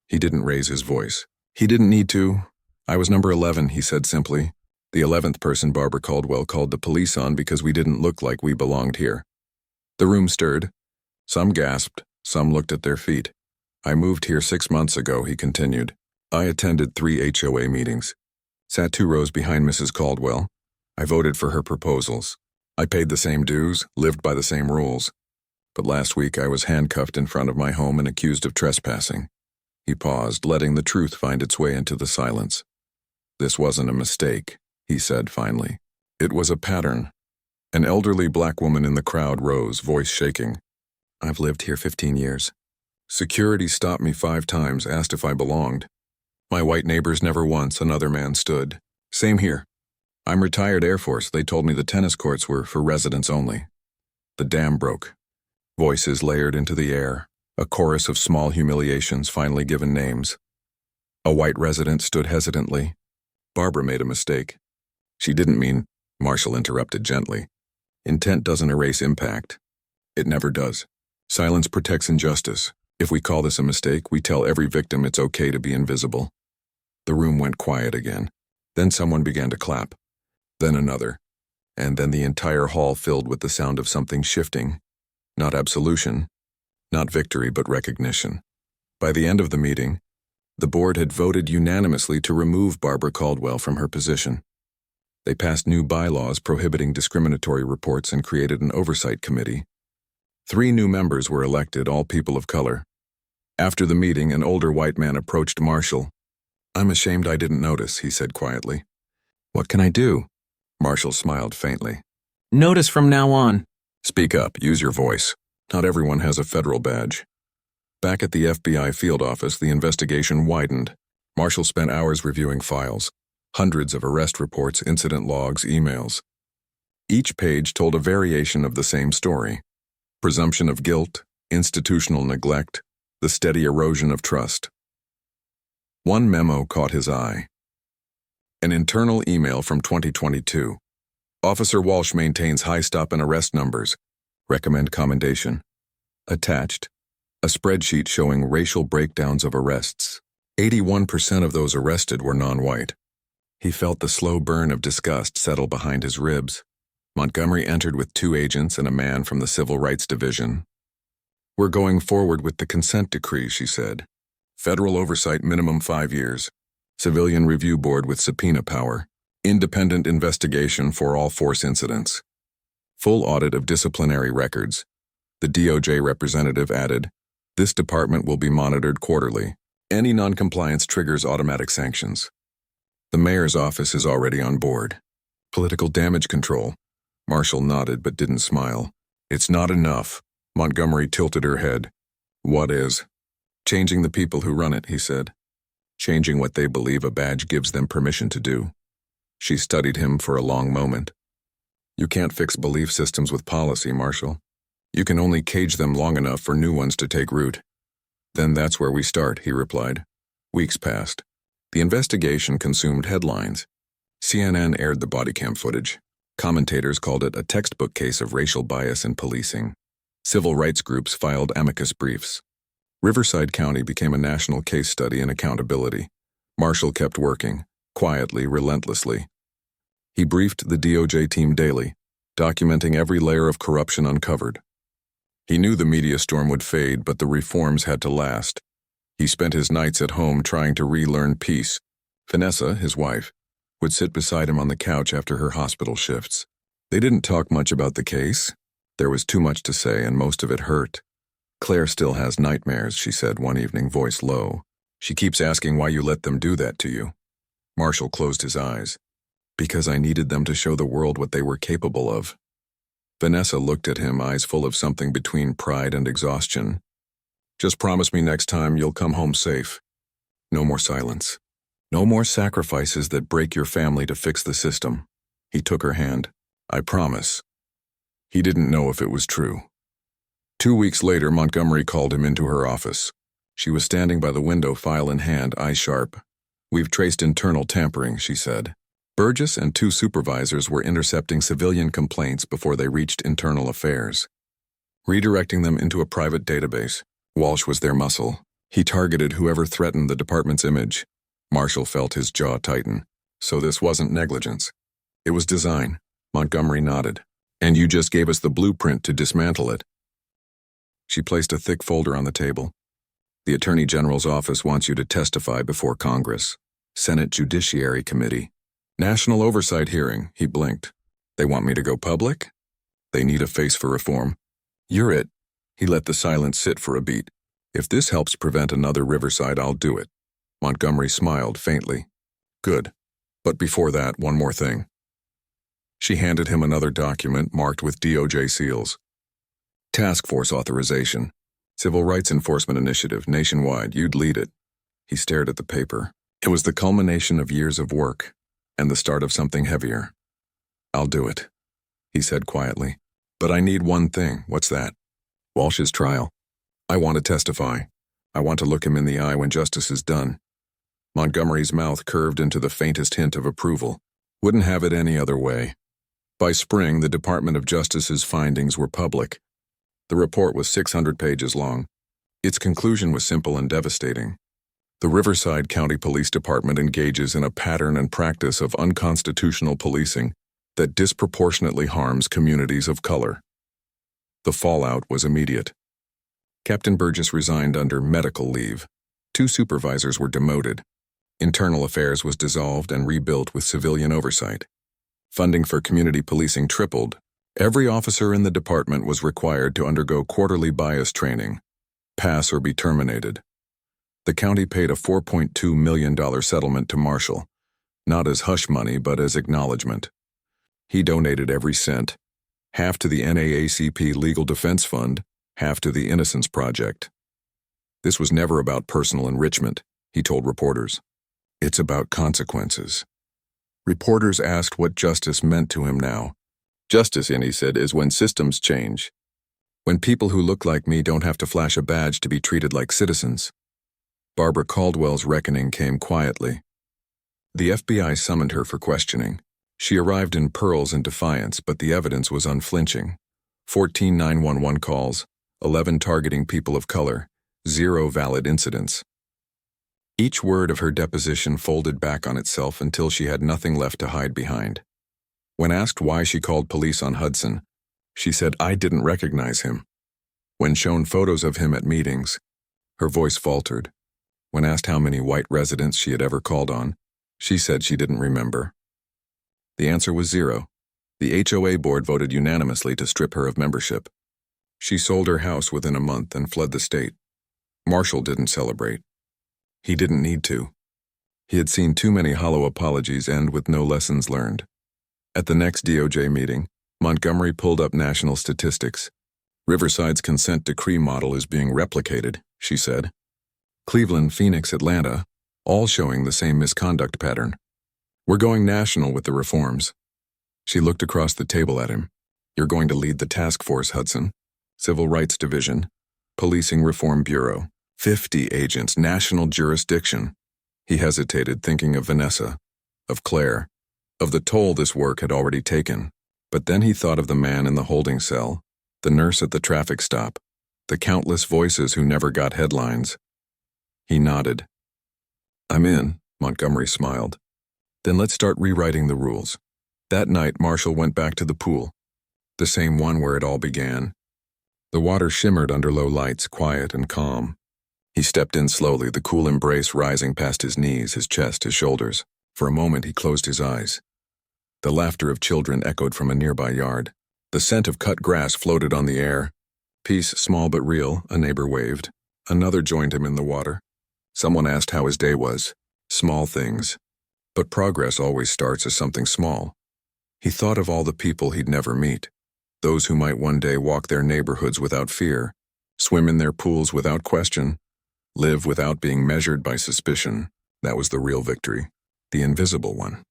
He didn't raise his voice. He didn't need to. I was number 11, he said simply. The 11th person Barbara Caldwell called the police on because we didn't look like we belonged here. The room stirred. Some gasped, some looked at their feet. I moved here 6 months ago, he continued. I attended 3 HOA meetings. Sat 2 rows behind Mrs. Caldwell. I voted for her proposals. I paid the same dues, lived by the same rules. But last week I was handcuffed in front of my home and accused of trespassing. He paused, letting the truth find its way into the silence. This wasn't a mistake, he said finally. It was a pattern. An elderly black woman in the crowd rose, voice shaking. I've lived here 15 years. Security stopped me 5 times, asked if I belonged. My white neighbors never once, another man stood. Same here. I'm retired Air Force. They told me the tennis courts were for residents only. The dam broke. Voices layered into the air, a chorus of small humiliations finally given names. A white resident stood hesitantly. Barbara made a mistake. She didn't mean, Marshall interrupted gently. Intent doesn't erase impact. It never does. Silence protects injustice. If we call this a mistake, we tell every victim it's okay to be invisible. The room went quiet again. Then someone began to clap. Then another. And then the entire hall filled with the sound of something shifting. Not absolution. Not victory, but recognition. By the end of the meeting, the board had voted unanimously to remove Barbara Caldwell from her position. They passed new bylaws prohibiting discriminatory reports and created an oversight committee. 3 new members were elected, all people of color. After the meeting, an older white man approached Marshall. I'm ashamed I didn't notice, he said quietly. What can I do? Marshall smiled faintly. Notice from now on. Speak up, use your voice. Not everyone has a federal badge. Back at the FBI field office, the investigation widened. Marshall spent hours reviewing files. Hundreds of arrest reports, incident logs, emails. Each page told a variation of the same story. Presumption of guilt, institutional neglect, the steady erosion of trust. One memo caught his eye. An internal email from 2022. Officer Walsh maintains high stop and arrest numbers. Recommend commendation. Attached, a spreadsheet showing racial breakdowns of arrests. 81% of those arrested were non-white. He felt the slow burn of disgust settle behind his ribs. Montgomery entered with 2 agents and a man from the Civil Rights Division. We're going forward with the consent decree, she said. Federal oversight minimum 5 years. Civilian review board with subpoena power. Independent investigation for all force incidents. Full audit of disciplinary records. The DOJ representative added, this department will be monitored quarterly. Any noncompliance triggers automatic sanctions. The mayor's office is already on board. Political damage control. Marshall nodded but didn't smile. It's not enough. Montgomery tilted her head. What is? Changing the people who run it, he said. Changing what they believe a badge gives them permission to do. She studied him for a long moment. You can't fix belief systems with policy, Marshall. You can only cage them long enough for new ones to take root. Then that's where we start, he replied. Weeks passed. The investigation consumed headlines. CNN aired the body cam footage. Commentators called it a textbook case of racial bias in policing. Civil rights groups filed amicus briefs. Riverside County became a national case study in accountability. Marshall kept working, quietly, relentlessly. He briefed the DOJ team daily, documenting every layer of corruption uncovered. He knew the media storm would fade, but the reforms had to last. He spent his nights at home trying to relearn peace. Vanessa, his wife, would sit beside him on the couch after her hospital shifts. They didn't talk much about the case. There was too much to say, and most of it hurt. Claire still has nightmares, she said one evening, voice low. She keeps asking why you let them do that to you. Marshall closed his eyes. Because I needed them to show the world what they were capable of. Vanessa looked at him, eyes full of something between pride and exhaustion. Just promise me next time you'll come home safe. No more silence. No more sacrifices that break your family to fix the system. He took her hand. I promise. He didn't know if it was true. 2 weeks later, Montgomery called him into her office. She was standing by the window, file in hand, eyes sharp. We've traced internal tampering, she said. Burgess and 2 supervisors were intercepting civilian complaints before they reached internal affairs. Redirecting them into a private database. Walsh was their muscle. He targeted whoever threatened the department's image. Marshall felt his jaw tighten. So this wasn't negligence. It was design. Montgomery nodded. And you just gave us the blueprint to dismantle it. She placed a thick folder on the table. The Attorney General's office wants you to testify before Congress. Senate Judiciary Committee. National Oversight Hearing, he blinked. They want me to go public? They need a face for reform. You're it. He let the silence sit for a beat. If this helps prevent another Riverside, I'll do it. Montgomery smiled faintly. Good. But before that, one more thing. She handed him another document marked with DOJ seals. Task Force Authorization. Civil Rights Enforcement Initiative, nationwide. You'd lead it. He stared at the paper. It was the culmination of years of work, and the start of something heavier. I'll do it, he said quietly. But I need one thing. What's that? Walsh's trial. I want to testify. I want to look him in the eye when justice is done. Montgomery's mouth curved into the faintest hint of approval. Wouldn't have it any other way. By spring, the Department of Justice's findings were public. The report was 600 pages long. Its conclusion was simple and devastating. The Riverside County Police Department engages in a pattern and practice of unconstitutional policing that disproportionately harms communities of color. The fallout was immediate. Captain Burgess resigned under medical leave. 2 supervisors were demoted. Internal Affairs was dissolved and rebuilt with civilian oversight. Funding for community policing tripled. Every officer in the department was required to undergo quarterly bias training, pass or be terminated. The county paid a $4.2 million settlement to Marshall, not as hush money but as acknowledgement. He donated every cent, half to the NAACP Legal Defense Fund, half to the Innocence Project. This was never about personal enrichment, he told reporters. It's about consequences. Reporters asked what justice meant to him now. Justice, he said, is when systems change. When people who look like me don't have to flash a badge to be treated like citizens. Barbara Caldwell's reckoning came quietly. The FBI summoned her for questioning. She arrived in pearls and defiance, but the evidence was unflinching. 14 911 calls, 11 targeting people of color, 0 valid incidents. Each word of her deposition folded back on itself until she had nothing left to hide behind. When asked why she called police on Hudson, she said, I didn't recognize him. When shown photos of him at meetings, her voice faltered. When asked how many white residents she had ever called on, she said she didn't remember. The answer was 0. The HOA board voted unanimously to strip her of membership. She sold her house within a month and fled the state. Marshall didn't celebrate. He didn't need to. He had seen too many hollow apologies end with no lessons learned. At the next DOJ meeting, Montgomery pulled up national statistics. Riverside's consent decree model is being replicated, she said. Cleveland, Phoenix, Atlanta, all showing the same misconduct pattern. We're going national with the reforms. She looked across the table at him. You're going to lead the task force, Hudson. Civil Rights Division, Policing Reform Bureau, 50 agents, national jurisdiction. He hesitated, thinking of Vanessa, of Claire, of the toll this work had already taken. But then he thought of the man in the holding cell, the nurse at the traffic stop, the countless voices who never got headlines. He nodded. I'm in, Montgomery smiled. Then let's start rewriting the rules. That night, Marshall went back to the pool, the same one where it all began. The water shimmered under low lights, quiet and calm. He stepped in slowly, the cool embrace rising past his knees, his chest, his shoulders. For a moment, he closed his eyes. The laughter of children echoed from a nearby yard. The scent of cut grass floated on the air. Peace, small but real, a neighbor waved. Another joined him in the water. Someone asked how his day was. Small things. But progress always starts as something small. He thought of all the people he'd never meet. Those who might one day walk their neighborhoods without fear, swim in their pools without question, live without being measured by suspicion. That was the real victory. The invisible one.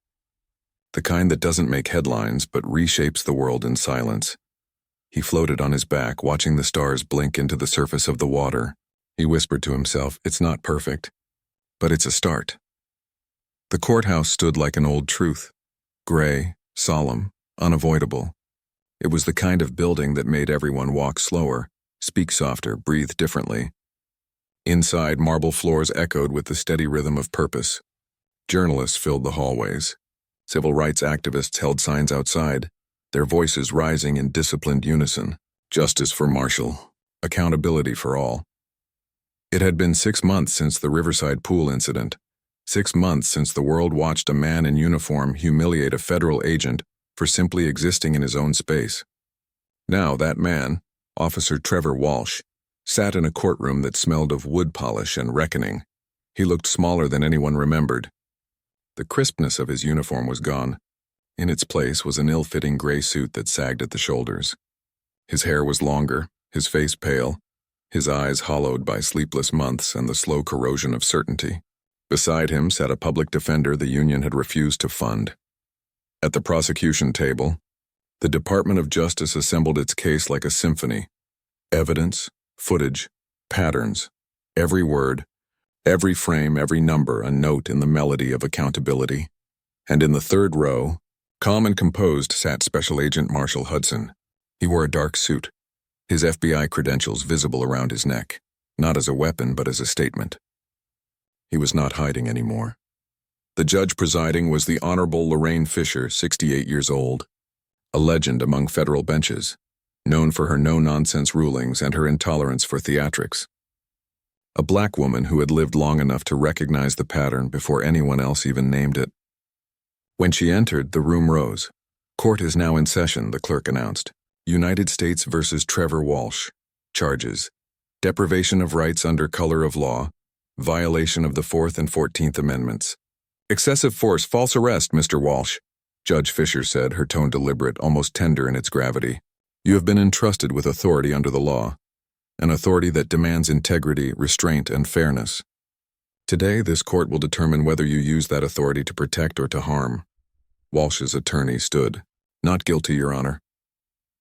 The kind that doesn't make headlines but reshapes the world in silence. He floated on his back, watching the stars blink into the surface of the water. He whispered to himself, it's not perfect, but it's a start. The courthouse stood like an old truth. Gray, solemn, unavoidable. It was the kind of building that made everyone walk slower, speak softer, breathe differently. Inside, marble floors echoed with the steady rhythm of purpose. Journalists filled the hallways. Civil rights activists held signs outside, their voices rising in disciplined unison. Justice for Marshall. Accountability for all. It had been 6 months since the Riverside pool incident. 6 months since the world watched a man in uniform humiliate a federal agent for simply existing in his own space. Now that man, Officer Trevor Walsh, sat in a courtroom that smelled of wood polish and reckoning. He looked smaller than anyone remembered. The crispness of his uniform was gone. In its place was an ill-fitting gray suit that sagged at the shoulders. His hair was longer, his face pale, his eyes hollowed by sleepless months and the slow corrosion of certainty. Beside him sat a public defender the union had refused to fund. At the prosecution table, the Department of Justice assembled its case like a symphony. Evidence, footage, patterns, every word, every frame, every number, a note in the melody of accountability. And in the third row, calm and composed, sat Special Agent Marshall Hudson. He wore a dark suit, his FBI credentials visible around his neck, not as a weapon but as a statement. He was not hiding anymore. The judge presiding was the Honorable Lorraine Fisher, 68 years old, a legend among federal benches, known for her no-nonsense rulings and her intolerance for theatrics. A black woman who had lived long enough to recognize the pattern before anyone else even named it. When she entered, the room rose. Court is now in session, the clerk announced. United States versus Trevor Walsh. Charges: deprivation of rights under color of law, violation of the 4th and 14th Amendments. Excessive force, false arrest, Mr. Walsh, Judge Fisher said, her tone deliberate, almost tender in its gravity. You have been entrusted with authority under the law, an authority that demands integrity, restraint, and fairness. Today, this court will determine whether you use that authority to protect or to harm. Walsh's attorney stood. Not guilty, Your Honor.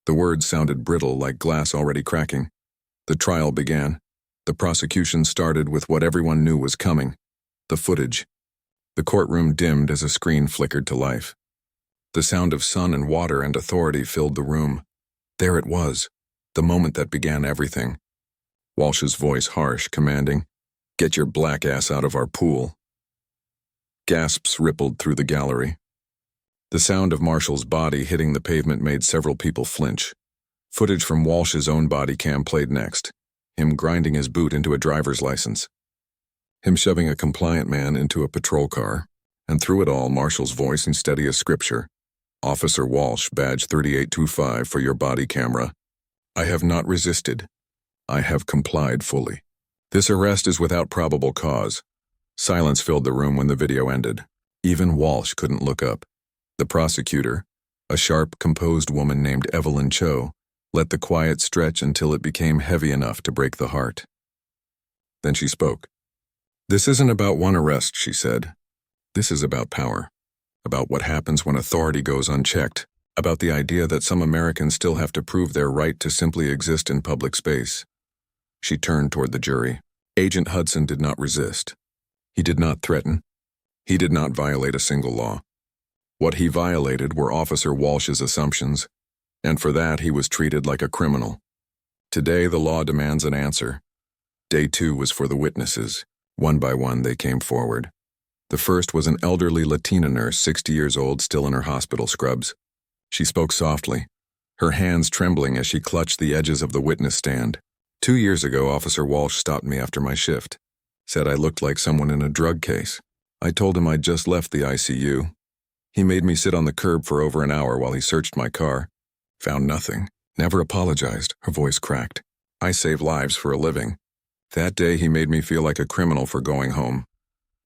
The words sounded brittle, like glass already cracking. The trial began. The prosecution started with what everyone knew was coming: the footage. The courtroom dimmed as a screen flickered to life. The sound of sun and water and authority filled the room. There it was, the moment that began everything. Walsh's voice harsh, commanding, "Get your black ass out of our pool." Gasps rippled through the gallery. The sound of Marshall's body hitting the pavement made several people flinch. Footage from Walsh's own body cam played next. Him grinding his boot into a driver's license. Him shoving a compliant man into a patrol car. And through it all, Marshall's voice in steady as scripture. Officer Walsh, badge 3825 for your body camera. I have not resisted. I have complied fully. This arrest is without probable cause. Silence filled the room when the video ended. Even Walsh couldn't look up. The prosecutor, a sharp, composed woman named Evelyn Cho, let the quiet stretch until it became heavy enough to break the heart. Then she spoke. This isn't about one arrest, she said. This is about power. About what happens when authority goes unchecked. About the idea that some Americans still have to prove their right to simply exist in public space. She turned toward the jury. Agent Hudson did not resist. He did not threaten. He did not violate a single law. What he violated were Officer Walsh's assumptions, and for that he was treated like a criminal. Today the law demands an answer. Day 2 was for the witnesses. One by one they came forward. The first was an elderly Latina nurse, 60 years old, still in her hospital scrubs. She spoke softly, her hands trembling as she clutched the edges of the witness stand. 2 years ago, Officer Walsh stopped me after my shift. Said I looked like someone in a drug case. I told him I'd just left the ICU. He made me sit on the curb for over an hour while he searched my car. Found nothing. Never apologized, her voice cracked. I save lives for a living. That day he made me feel like a criminal for going home.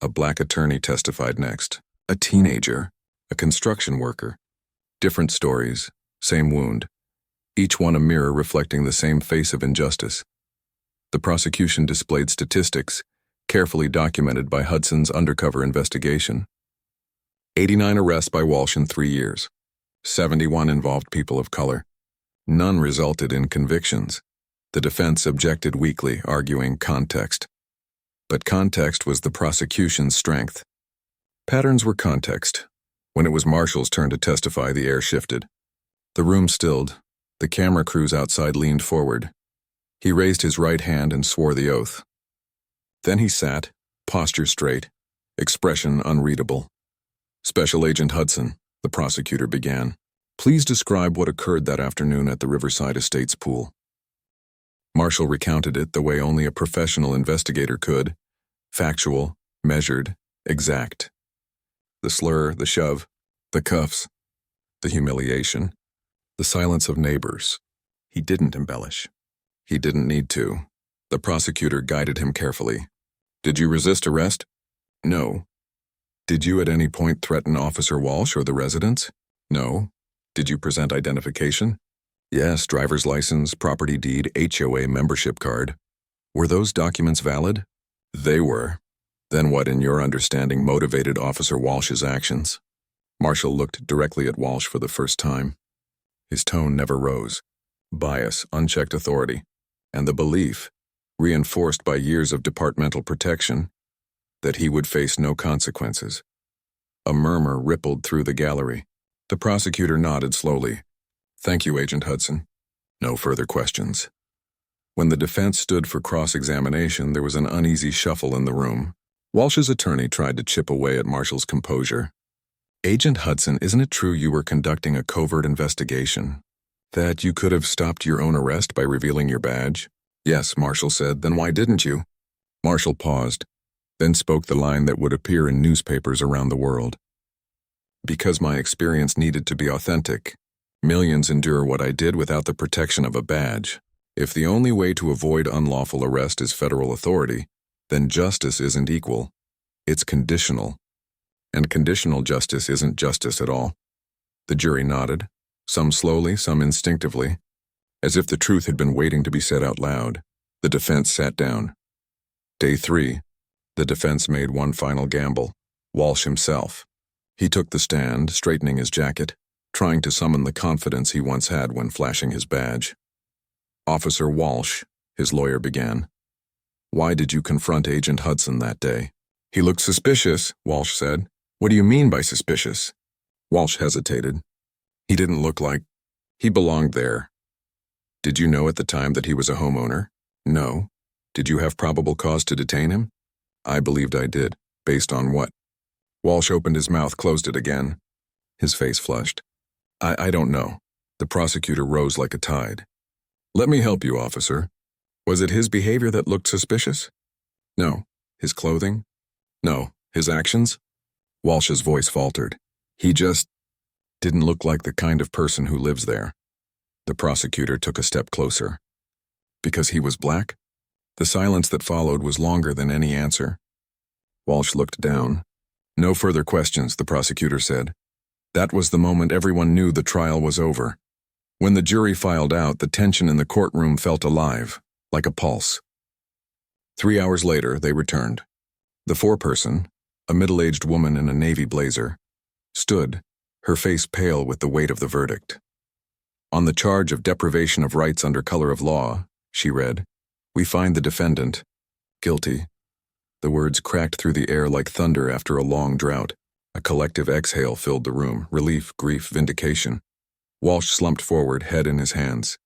A black attorney testified next. A teenager. A construction worker. Different stories. Same wound. Each one a mirror reflecting the same face of injustice. The prosecution displayed statistics, carefully documented by Hudson's undercover investigation. 89 arrests by Walsh in 3 years. 71 involved people of color. None resulted in convictions. The defense objected weakly, arguing context. But context was the prosecution's strength. Patterns were context. When it was Marshall's turn to testify, the air shifted. The room stilled. The camera crews outside leaned forward. He raised his right hand and swore the oath. Then he sat, posture straight, expression unreadable. Special Agent Hudson, the prosecutor began. Please describe what occurred that afternoon at the Riverside Estates pool. Marshall recounted it the way only a professional investigator could. Factual, measured, exact. The slur, the shove, the cuffs, the humiliation, the silence of neighbors. He didn't embellish. He didn't need to. The prosecutor guided him carefully. Did you resist arrest? No. Did you at any point threaten Officer Walsh or the residents? No. Did you present identification? Yes, driver's license, property deed, HOA membership card. Were those documents valid? They were. Then what, in your understanding, motivated Officer Walsh's actions? Marshall looked directly at Walsh for the first time. His tone never rose. Bias, unchecked authority, and the belief, reinforced by years of departmental protection, that he would face no consequences. A murmur rippled through the gallery. The prosecutor nodded slowly. Thank you, Agent Hudson. No further questions. When the defense stood for cross-examination, there was an uneasy shuffle in the room. Walsh's attorney tried to chip away at Marshall's composure. Agent Hudson, isn't it true you were conducting a covert investigation? That you could have stopped your own arrest by revealing your badge? Yes, Marshall said. Then why didn't you? Marshall paused, then spoke the line that would appear in newspapers around the world. Because my experience needed to be authentic. Millions endure what I did without the protection of a badge. If the only way to avoid unlawful arrest is federal authority, then justice isn't equal. It's conditional. And conditional justice isn't justice at all. The jury nodded, some slowly, some instinctively, as if the truth had been waiting to be said out loud. The defense sat down. Day 3, the defense made one final gamble. Walsh himself. He took the stand, straightening his jacket, trying to summon the confidence he once had when flashing his badge. Officer Walsh, his lawyer began. Why did you confront Agent Hudson that day? He looked suspicious, Walsh said. What do you mean by suspicious? Walsh hesitated. He didn't look like... He belonged there. Did you know at the time that he was a homeowner? No. Did you have probable cause to detain him? I believed I did. Based on what? Walsh opened his mouth, closed it again. His face flushed. I don't know. The prosecutor rose like a tide. Let me help you, officer. Was it his behavior that looked suspicious? No. His clothing? No. His actions? Walsh's voice faltered. He just didn't look like the kind of person who lives there. The prosecutor took a step closer. Because he was black? The silence that followed was longer than any answer. Walsh looked down. No further questions, the prosecutor said. That was the moment everyone knew the trial was over. When the jury filed out, the tension in the courtroom felt alive, like a pulse. 3 hours later, they returned. The foreperson, a middle-aged woman in a navy blazer, stood, her face pale with the weight of the verdict. On the charge of deprivation of rights under color of law, she read, we find the defendant guilty. The words cracked through the air like thunder after a long drought. A collective exhale filled the room, relief, grief, vindication. Walsh slumped forward, head in his hands.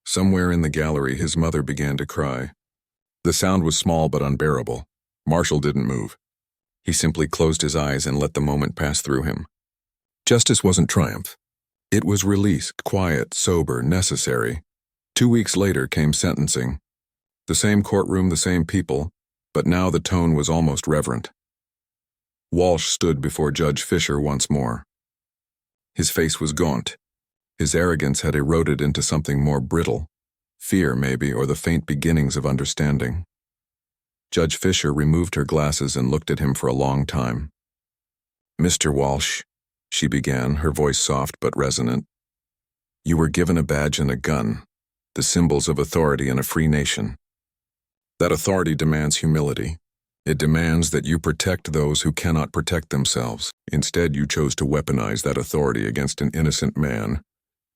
Somewhere in the gallery, his mother began to cry. The sound was small but unbearable. Marshall didn't move. He simply closed his eyes and let the moment pass through him. Justice wasn't triumph. It was release, quiet, sober, necessary. 2 weeks later came sentencing. The same courtroom, the same people, but now the tone was almost reverent. Walsh stood before Judge Fisher once more. His face was gaunt. His arrogance had eroded into something more brittle, fear maybe, or the faint beginnings of understanding. Judge Fisher removed her glasses and looked at him for a long time. Mr. Walsh, she began, her voice soft but resonant. You were given a badge and a gun, the symbols of authority in a free nation. That authority demands humility. It demands that you protect those who cannot protect themselves. Instead, you chose to weaponize that authority against an innocent man.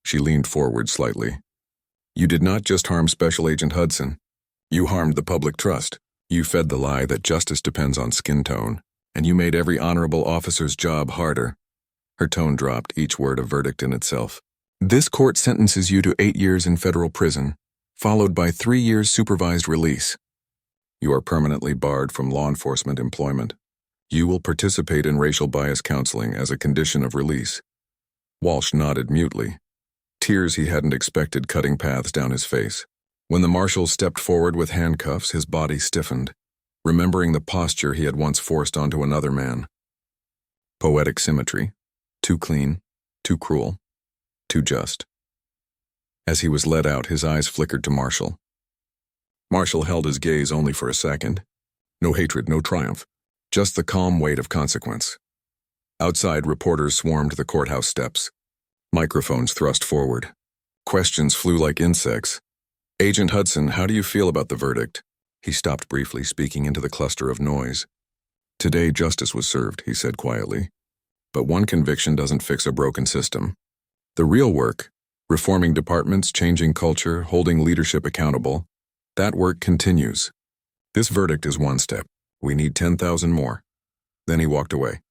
She leaned forward slightly. You did not just harm Special Agent Hudson. You harmed the public trust. You fed the lie that justice depends on skin tone, and you made every honorable officer's job harder. Her tone dropped, each word a verdict in itself. This court sentences you to 8 years in federal prison, followed by 3 years supervised release. You are permanently barred from law enforcement employment. You will participate in racial bias counseling as a condition of release." Walsh nodded mutely, tears he hadn't expected cutting paths down his face. When the marshal stepped forward with handcuffs, his body stiffened, remembering the posture he had once forced onto another man. Poetic symmetry. Too clean, too cruel, too just. As he was led out, his eyes flickered to Marshall. Marshall held his gaze only for a second. No hatred, no triumph, just the calm weight of consequence. Outside, reporters swarmed the courthouse steps. Microphones thrust forward. Questions flew like insects. "Agent Hudson, how do you feel about the verdict?" He stopped briefly, speaking into the cluster of noise. "Today, justice was served," he said quietly. "But one conviction doesn't fix a broken system. The real work, reforming departments, changing culture, holding leadership accountable, that work continues. This verdict is one step. We need 10,000 more." Then he walked away.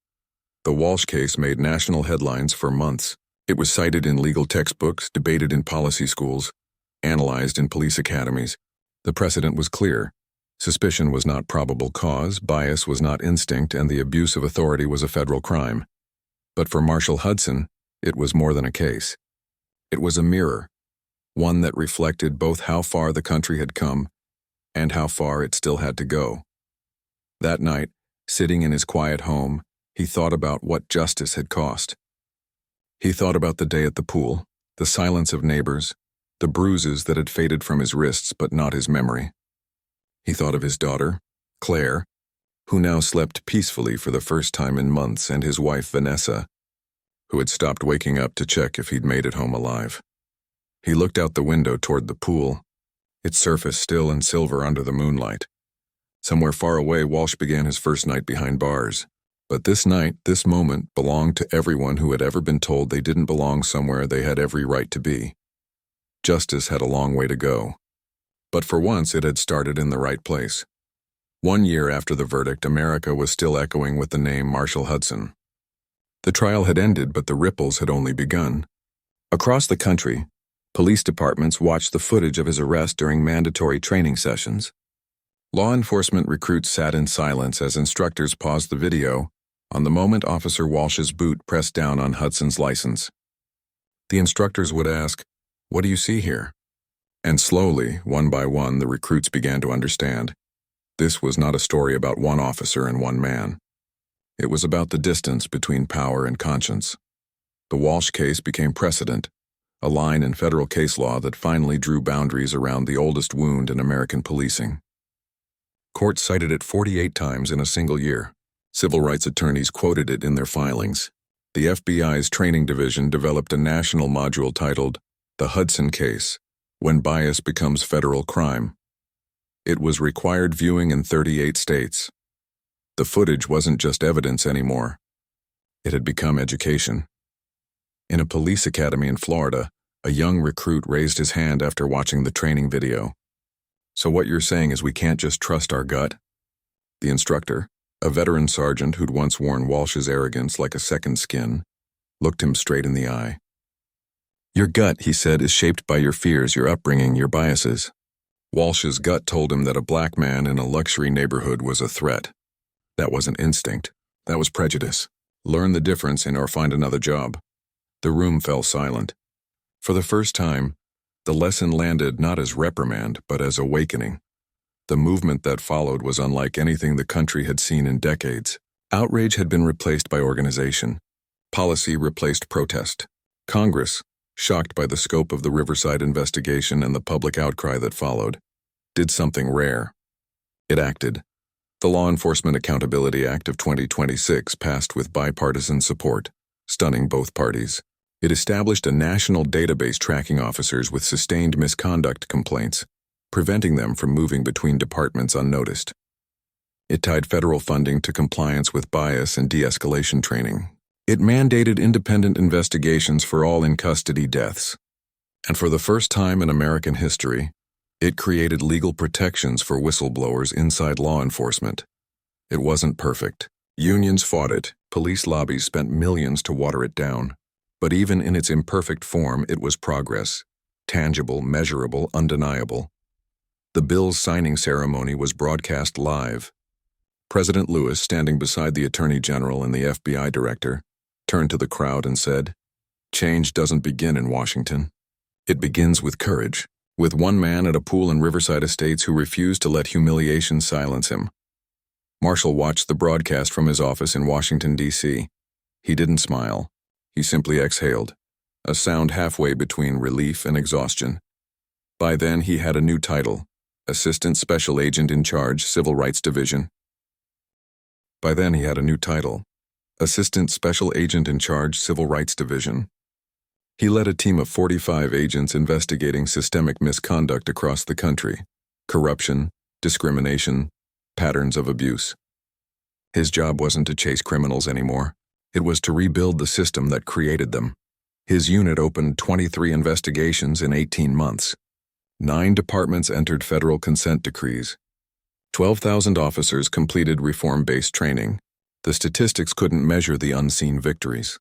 The Walsh case made national headlines for months. It was cited in legal textbooks, debated in policy schools, analyzed in police academies. The precedent was clear. Suspicion was not probable cause, bias was not instinct, and the abuse of authority was a federal crime. But for Marshall Hudson, it was more than a case. It was a mirror, one that reflected both how far the country had come and how far it still had to go. That night, sitting in his quiet home, he thought about what justice had cost. He thought about the day at the pool, the silence of neighbors, the bruises that had faded from his wrists but not his memory. He thought of his daughter, Claire, who now slept peacefully for the first time in months, and his wife, Vanessa, who had stopped waking up to check if he'd made it home alive. He looked out the window toward the pool, its surface still and silver under the moonlight. Somewhere far away, Walsh began his first night behind bars. But this night, this moment, belonged to everyone who had ever been told they didn't belong somewhere they had every right to be. Justice had a long way to go. But for once, it had started in the right place. 1 year after the verdict, America was still echoing with the name Marshall Hudson. The trial had ended, but the ripples had only begun. Across the country, police departments watched the footage of his arrest during mandatory training sessions. Law enforcement recruits sat in silence as instructors paused the video on the moment Officer Walsh's boot pressed down on Hudson's license. The instructors would ask, "What do you see here?" And slowly, one by one, the recruits began to understand. This was not a story about one officer and one man. It was about the distance between power and conscience. The Walsh case became precedent, a line in federal case law that finally drew boundaries around the oldest wound in American policing. Courts cited it 48 times in a single year. Civil rights attorneys quoted it in their filings. The FBI's training division developed a national module titled The Hudson Case, When Bias Becomes Federal Crime. It was required viewing in 38 states. The footage wasn't just evidence anymore. It had become education. In a police academy in Florida, a young recruit raised his hand after watching the training video. "So what you're saying is we can't just trust our gut?" The instructor, a veteran sergeant who'd once worn Walsh's arrogance like a second skin, looked him straight in the eye. "Your gut," he said, "is shaped by your fears, your upbringing, your biases." Walsh's gut told him that a black man in a luxury neighborhood was a threat. That wasn't instinct. That was prejudice. Learn the difference or find another job. The room fell silent. For the first time, the lesson landed not as reprimand, but as awakening. The movement that followed was unlike anything the country had seen in decades. Outrage had been replaced by organization. Policy replaced protest. Congress, shocked by the scope of the Riverside investigation and the public outcry that followed, did something rare. It acted. The Law Enforcement Accountability Act of 2026 passed with bipartisan support, stunning both parties. It established a national database tracking officers with sustained misconduct complaints, preventing them from moving between departments unnoticed. It tied federal funding to compliance with bias and de-escalation training. It mandated independent investigations for all in-custody deaths. And for the first time in American history, it created legal protections for whistleblowers inside law enforcement. It wasn't perfect. Unions fought it. Police lobbies spent millions to water it down. But even in its imperfect form, it was progress. Tangible, measurable, undeniable. The bill's signing ceremony was broadcast live. President Lewis, standing beside the Attorney General and the FBI Director, turned to the crowd and said, "Change doesn't begin in Washington. It begins with courage, with one man at a pool in Riverside Estates who refused to let humiliation silence him." Marshall watched the broadcast from his office in Washington, D.C. He didn't smile. He simply exhaled, a sound halfway between relief and exhaustion. By then, he had a new title, Assistant Special Agent in Charge, Civil Rights Division. Assistant Special Agent in Charge, Civil Rights Division. He led a team of 45 agents investigating systemic misconduct across the country, corruption, discrimination, patterns of abuse. His job wasn't to chase criminals anymore. It was to rebuild the system that created them. His unit opened 23 investigations in 18 months. 9 departments entered federal consent decrees. 12,000 officers completed reform-based training. The statistics couldn't measure the unseen victories.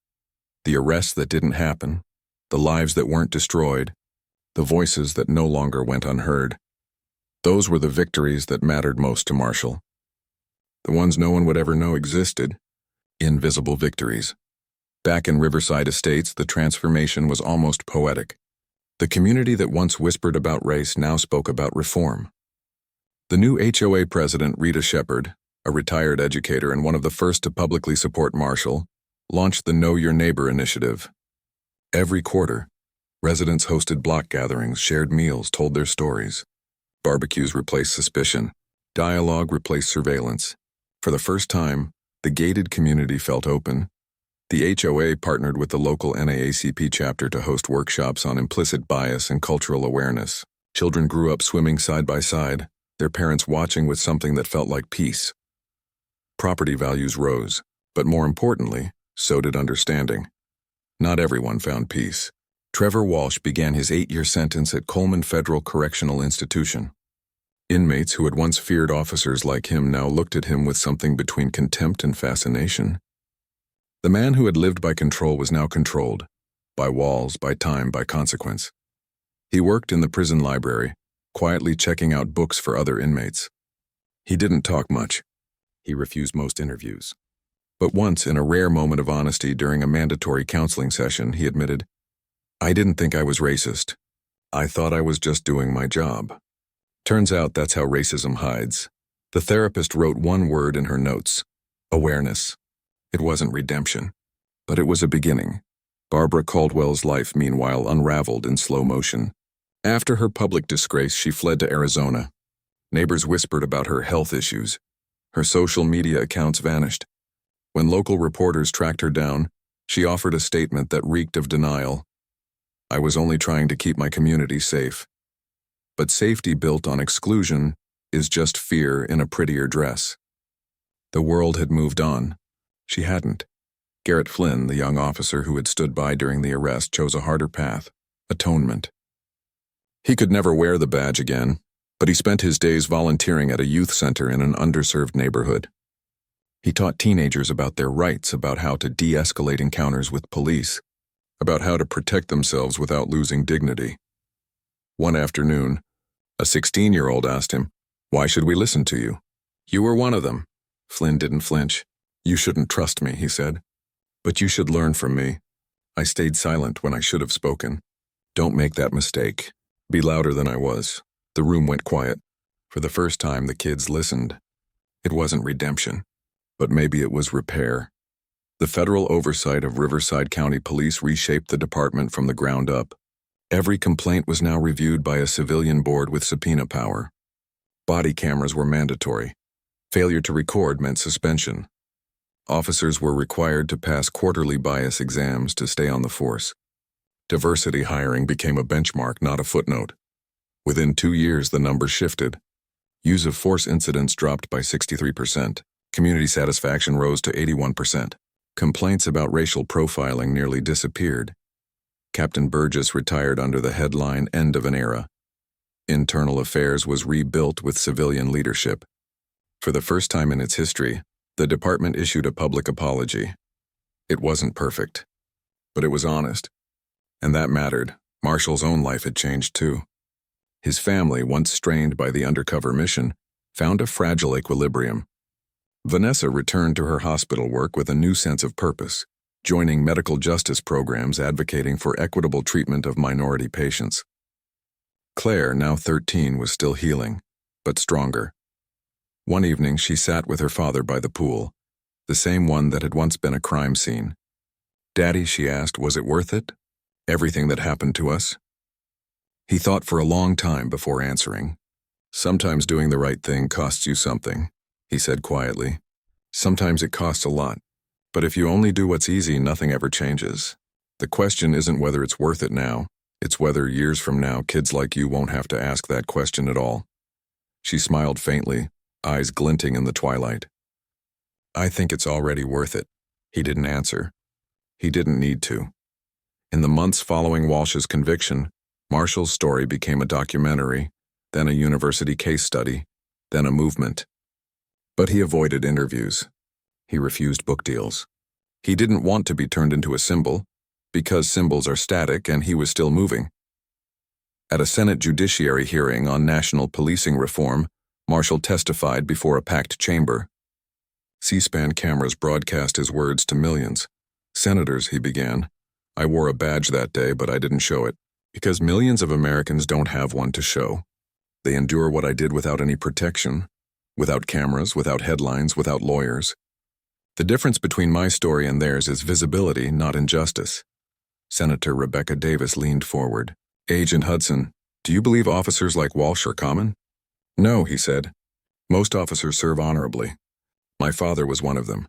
The arrests that didn't happen, the lives that weren't destroyed, the voices that no longer went unheard. Those were the victories that mattered most to Marshall. The ones no one would ever know existed. Invisible victories. Back in Riverside Estates, the transformation was almost poetic. The community that once whispered about race now spoke about reform. The new HOA president, Rita Shepard, a retired educator and one of the first to publicly support Marshall, launched the Know Your Neighbor initiative. Every quarter, residents hosted block gatherings, shared meals, told their stories. Barbecues replaced suspicion. Dialogue replaced surveillance. For the first time, the gated community felt open. The HOA partnered with the local NAACP chapter to host workshops on implicit bias and cultural awareness. Children grew up swimming side by side, their parents watching with something that felt like peace. Property values rose, but more importantly, so did understanding. Not everyone found peace. Trevor Walsh began his 8-year sentence at Coleman Federal Correctional Institution. Inmates who had once feared officers like him now looked at him with something between contempt and fascination. The man who had lived by control was now controlled, by walls, by time, by consequence. He worked in the prison library, quietly checking out books for other inmates. He didn't talk much. He refused most interviews. But once, in a rare moment of honesty during a mandatory counseling session, he admitted, "I didn't think I was racist. I thought I was just doing my job." Turns out that's how racism hides. The therapist wrote one word in her notes: awareness. It wasn't redemption, but it was a beginning. Barbara Caldwell's life, meanwhile, unraveled in slow motion. After her public disgrace, she fled to Arizona. Neighbors whispered about her health issues. Her social media accounts vanished. When local reporters tracked her down, she offered a statement that reeked of denial. "I was only trying to keep my community safe." But safety built on exclusion is just fear in a prettier dress. The world had moved on. She hadn't. Garrett Flynn, the young officer who had stood by during the arrest, chose a harder path: atonement. He could never wear the badge again, but he spent his days volunteering at a youth center in an underserved neighborhood. He taught teenagers about their rights, about how to de-escalate encounters with police, about how to protect themselves without losing dignity. One afternoon, a 16-year-old asked him, "Why should we listen to you?" "You were one of them." Flynn didn't flinch. "You shouldn't trust me," he said. "But you should learn from me. I stayed silent when I should have spoken. Don't make that mistake. Be louder than I was." The room went quiet. For the first time, the kids listened. It wasn't redemption, but maybe it was repair. The federal oversight of Riverside County Police reshaped the department from the ground up. Every complaint was now reviewed by a civilian board with subpoena power. Body cameras were mandatory. Failure to record meant suspension. Officers were required to pass quarterly bias exams to stay on the force. Diversity hiring became a benchmark, not a footnote. Within 2 years, the numbers shifted. Use of force incidents dropped by 63%. Community satisfaction rose to 81%. Complaints about racial profiling nearly disappeared. Captain Burgess retired under the headline "End of an Era." Internal Affairs was rebuilt with civilian leadership. For the first time in its history, the department issued a public apology. It wasn't perfect, but it was honest. And that mattered. Marshall's own life had changed too. His family, once strained by the undercover mission, found a fragile equilibrium. Vanessa returned to her hospital work with a new sense of purpose, joining medical justice programs advocating for equitable treatment of minority patients. Claire, now 13, was still healing, but stronger. One evening, she sat with her father by the pool, the same one that had once been a crime scene. "Daddy," she asked, "was it worth it? Everything that happened to us?" He thought for a long time before answering. "Sometimes doing the right thing costs you something," he said quietly. "Sometimes it costs a lot. But if you only do what's easy, nothing ever changes. The question isn't whether it's worth it now, it's whether years from now kids like you won't have to ask that question at all." She smiled faintly, eyes glinting in the twilight. "I think it's already worth it." He didn't answer. He didn't need to. In the months following Walsh's conviction, Marshall's story became a documentary, then a university case study, then a movement. But he avoided interviews. He refused book deals. He didn't want to be turned into a symbol, because symbols are static and he was still moving. At a Senate judiciary hearing on national policing reform, Marshall testified before a packed chamber. C-SPAN cameras broadcast his words to millions. "Senators," he began, "I wore a badge that day, but I didn't show it, because millions of Americans don't have one to show. They endure what I did without any protection, without cameras, without headlines, without lawyers. The difference between my story and theirs is visibility, not injustice." Senator Rebecca Davis leaned forward. "Agent Hudson, do you believe officers like Walsh are common?" "No," he said. "Most officers serve honorably. My father was one of them.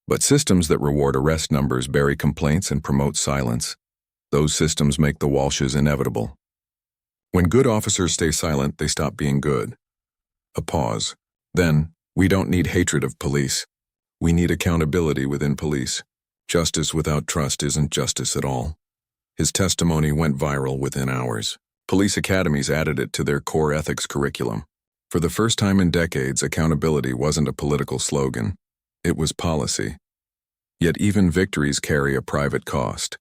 But systems that reward arrest numbers bury complaints and promote silence. Those systems make the Walshes inevitable. When good officers stay silent, they stop being good." A pause. Then, "We don't need hatred of police. We need accountability within police. Justice without trust isn't justice at all." His testimony went viral within hours. Police academies added it to their core ethics curriculum. For the first time in decades, accountability wasn't a political slogan. It was policy. Yet even victories carry a private cost.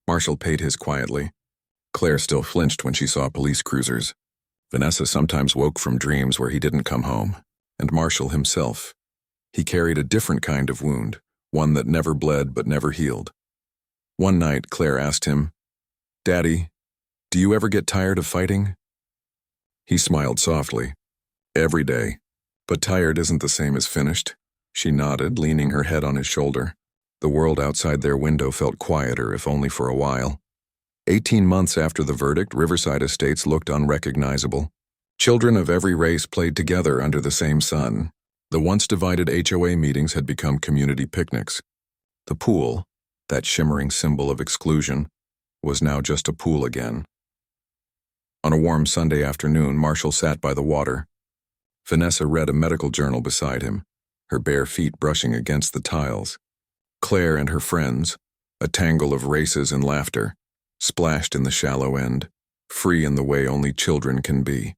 Marshall paid his quietly. Claire still flinched when she saw police cruisers. Vanessa sometimes woke from dreams where he didn't come home. And Marshall himself. He carried a different kind of wound, one that never bled but never healed. One night, Claire asked him, "Daddy, do you ever get tired of fighting?" He smiled softly. "Every day. But tired isn't the same as finished." She nodded, leaning her head on his shoulder. The world outside their window felt quieter, if only for a while. 18 months after the verdict, Riverside Estates looked unrecognizable. Children of every race played together under the same sun. The once divided HOA meetings had become community picnics. The pool, that shimmering symbol of exclusion, was now just a pool again. On a warm Sunday afternoon, Marshall sat by the water. Vanessa read a medical journal beside him, her bare feet brushing against the tiles. Claire and her friends, a tangle of races and laughter, splashed in the shallow end, free in the way only children can be.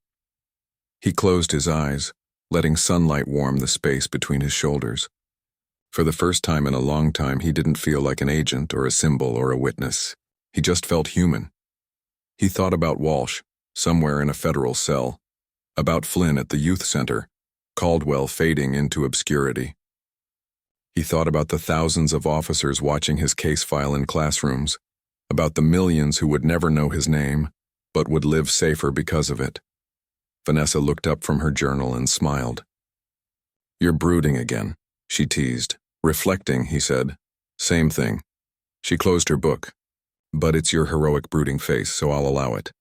He closed his eyes, letting sunlight warm the space between his shoulders. For the first time in a long time, he didn't feel like an agent or a symbol or a witness. He just felt human. He thought about Walsh, somewhere in a federal cell, about Flynn at the youth center, Caldwell fading into obscurity. He thought about the thousands of officers watching his case file in classrooms, about the millions who would never know his name, but would live safer because of it. Vanessa looked up from her journal and smiled. "You're brooding again," she teased. "Reflecting," he said. "Same thing." She closed her book. "But it's your heroic brooding face, so I'll allow it."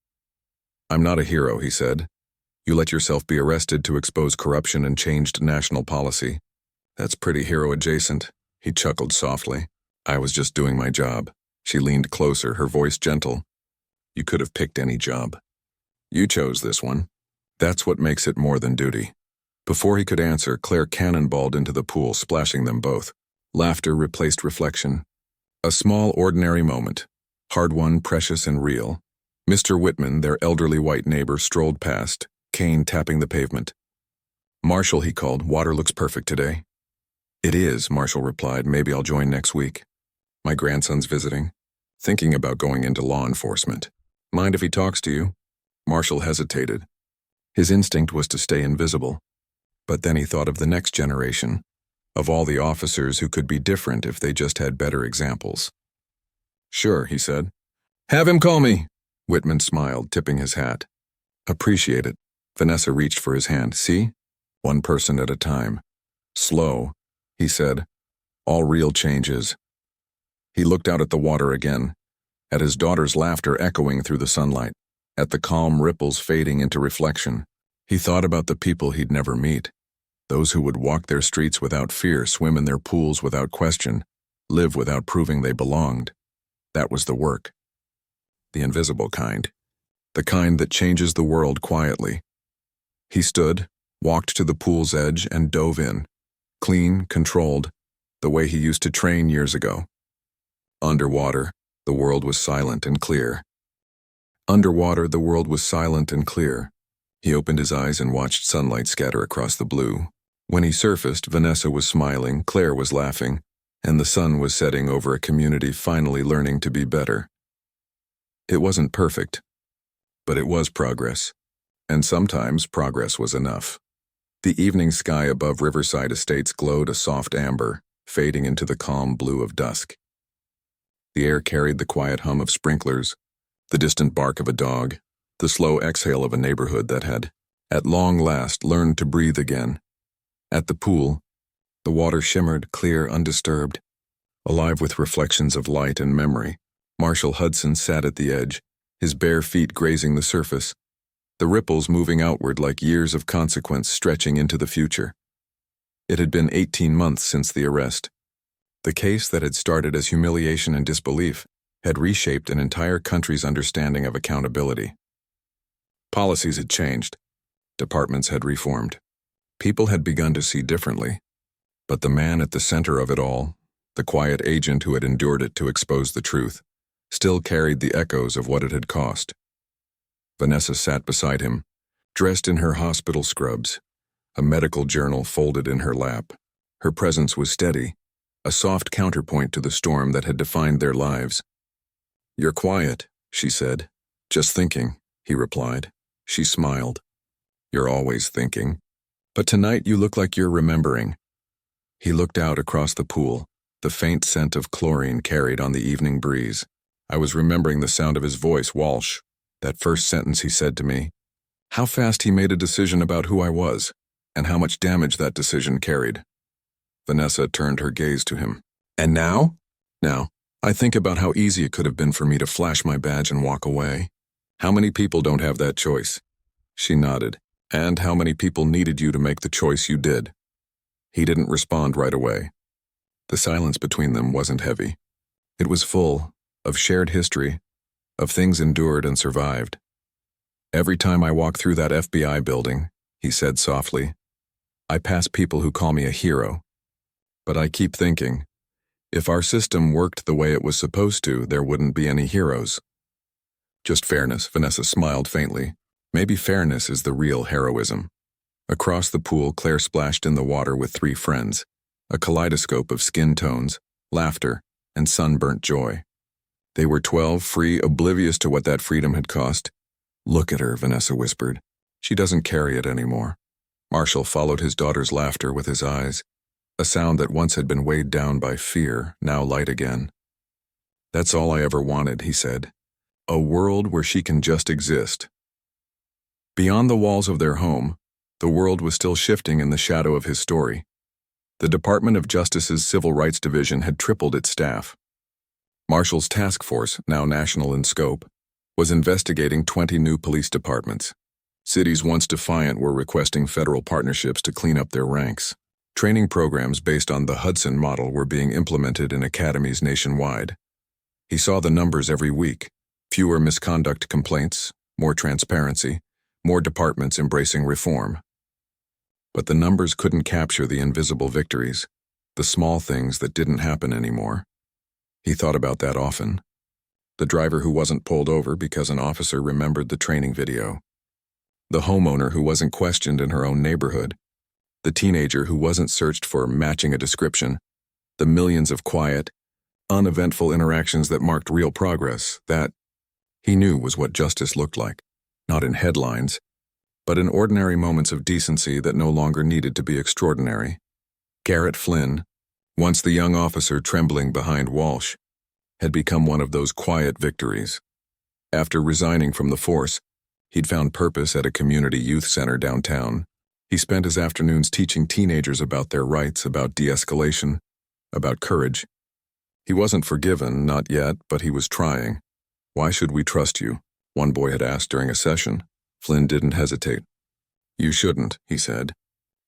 "I'm not a hero," he said. "You let yourself be arrested to expose corruption and changed national policy. That's pretty hero-adjacent." He chuckled softly. "I was just doing my job." She leaned closer, her voice gentle. "You could have picked any job. You chose this one. That's what makes it more than duty." Before he could answer, Claire cannonballed into the pool, splashing them both. Laughter replaced reflection. A small, ordinary moment. Hard-won, precious, and real. Mr. Whitman, their elderly white neighbor, strolled past, cane tapping the pavement. "Marshall," he called, "water looks perfect today." "It is," Marshall replied. "Maybe I'll join next week. My grandson's visiting. Thinking about going into law enforcement. Mind if he talks to you?" Marshall hesitated. His instinct was to stay invisible. But then he thought of the next generation, of all the officers who could be different if they just had better examples. "Sure," he said. "Have him call me." Whitman smiled, tipping his hat. "Appreciate it." Vanessa reached for his hand. "See? One person at a time. Slow," he said. "All real changes." He looked out at the water again, at his daughter's laughter echoing through the sunlight, at the calm ripples fading into reflection. He thought about the people he'd never meet, those who would walk their streets without fear, swim in their pools without question, live without proving they belonged. That was the work. The invisible kind. The kind that changes the world quietly. He stood, walked to the pool's edge, and dove in. Clean, controlled, the way he used to train years ago. Underwater, the world was silent and clear. Underwater, the world was silent and clear. He opened his eyes and watched sunlight scatter across the blue. When he surfaced, Vanessa was smiling, Claire was laughing, and the sun was setting over a community finally learning to be better. It wasn't perfect, but it was progress, and sometimes progress was enough. The evening sky above Riverside Estates glowed a soft amber, fading into the calm blue of dusk. The air carried the quiet hum of sprinklers, the distant bark of a dog, the slow exhale of a neighborhood that had, at long last, learned to breathe again. At the pool, the water shimmered, clear, undisturbed, alive with reflections of light and memory. Marshall Hudson sat at the edge, his bare feet grazing the surface, the ripples moving outward like years of consequence stretching into the future. It had been 18 months since the arrest. The case that had started as humiliation and disbelief had reshaped an entire country's understanding of accountability. Policies had changed. Departments had reformed. People had begun to see differently. But the man at the center of it all, the quiet agent who had endured it to expose the truth, still carried the echoes of what it had cost. Vanessa sat beside him, dressed in her hospital scrubs, a medical journal folded in her lap. Her presence was steady, a soft counterpoint to the storm that had defined their lives. "You're quiet," she said. "Just thinking," he replied. She smiled. "You're always thinking. But tonight you look like you're remembering." He looked out across the pool, the faint scent of chlorine carried on the evening breeze. "I was remembering the sound of his voice, Walsh, that first sentence he said to me. How fast he made a decision about who I was, and how much damage that decision carried." Vanessa turned her gaze to him. "And now?" "Now, I think about how easy it could have been for me to flash my badge and walk away. How many people don't have that choice?" She nodded. "And how many people needed you to make the choice you did?" He didn't respond right away. The silence between them wasn't heavy. It was full of shared history, of things endured and survived. "Every time I walk through that FBI building," he said softly, "I pass people who call me a hero. But I keep thinking, if our system worked the way it was supposed to, there wouldn't be any heroes." "Just fairness," Vanessa smiled faintly. "Maybe fairness is the real heroism." Across the pool, Claire splashed in the water with 3 friends, a kaleidoscope of skin tones, laughter, and sunburnt joy. They were 12, free, oblivious to what that freedom had cost. "Look at her," Vanessa whispered. "She doesn't carry it anymore." Marshall followed his daughter's laughter with his eyes, a sound that once had been weighed down by fear, now light again. "That's all I ever wanted," he said. "A world where she can just exist." Beyond the walls of their home, the world was still shifting in the shadow of his story. The Department of Justice's Civil Rights Division had tripled its staff. Marshall's task force, now national in scope, was investigating 20 new police departments. Cities once defiant were requesting federal partnerships to clean up their ranks. Training programs based on the Hudson model were being implemented in academies nationwide. He saw the numbers every week: fewer misconduct complaints, more transparency, more departments embracing reform. But the numbers couldn't capture the invisible victories, the small things that didn't happen anymore. He thought about that often. The driver who wasn't pulled over because an officer remembered the training video. The homeowner who wasn't questioned in her own neighborhood. The teenager who wasn't searched for matching a description. The millions of quiet, uneventful interactions that marked real progress, that, he knew, was what justice looked like. not in headlines, but in ordinary moments of decency that no longer needed to be extraordinary. Garrett Flynn, once the young officer trembling behind Walsh, had become one of those quiet victories. After resigning from the force, he'd found purpose at a community youth center downtown. He spent his afternoons teaching teenagers about their rights, about de-escalation, about courage. He wasn't forgiven, not yet, but he was trying. "Why should we trust you?" one boy had asked during a session. Flynn didn't hesitate. "You shouldn't," he said.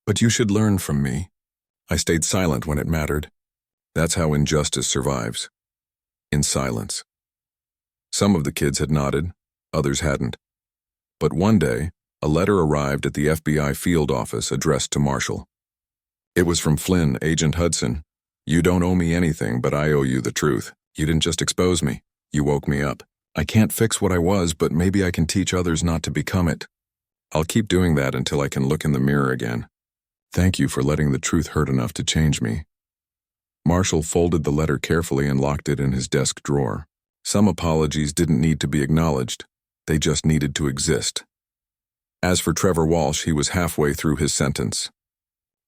"But you should learn from me. I stayed silent when it mattered. That's how injustice survives. In silence." Some of the kids had nodded, others hadn't. But one day, a letter arrived at the FBI field office addressed to Marshall. It was from Flynn, Agent Hudson. "You don't owe me anything, but I owe you the truth. You didn't just expose me. You woke me up. I can't fix what I was, but maybe I can teach others not to become it. I'll keep doing that until I can look in the mirror again. Thank you for letting the truth hurt enough to change me." Marshall folded the letter carefully and locked it in his desk drawer. Some apologies didn't need to be acknowledged. They just needed to exist. As for Trevor Walsh, he was halfway through his sentence.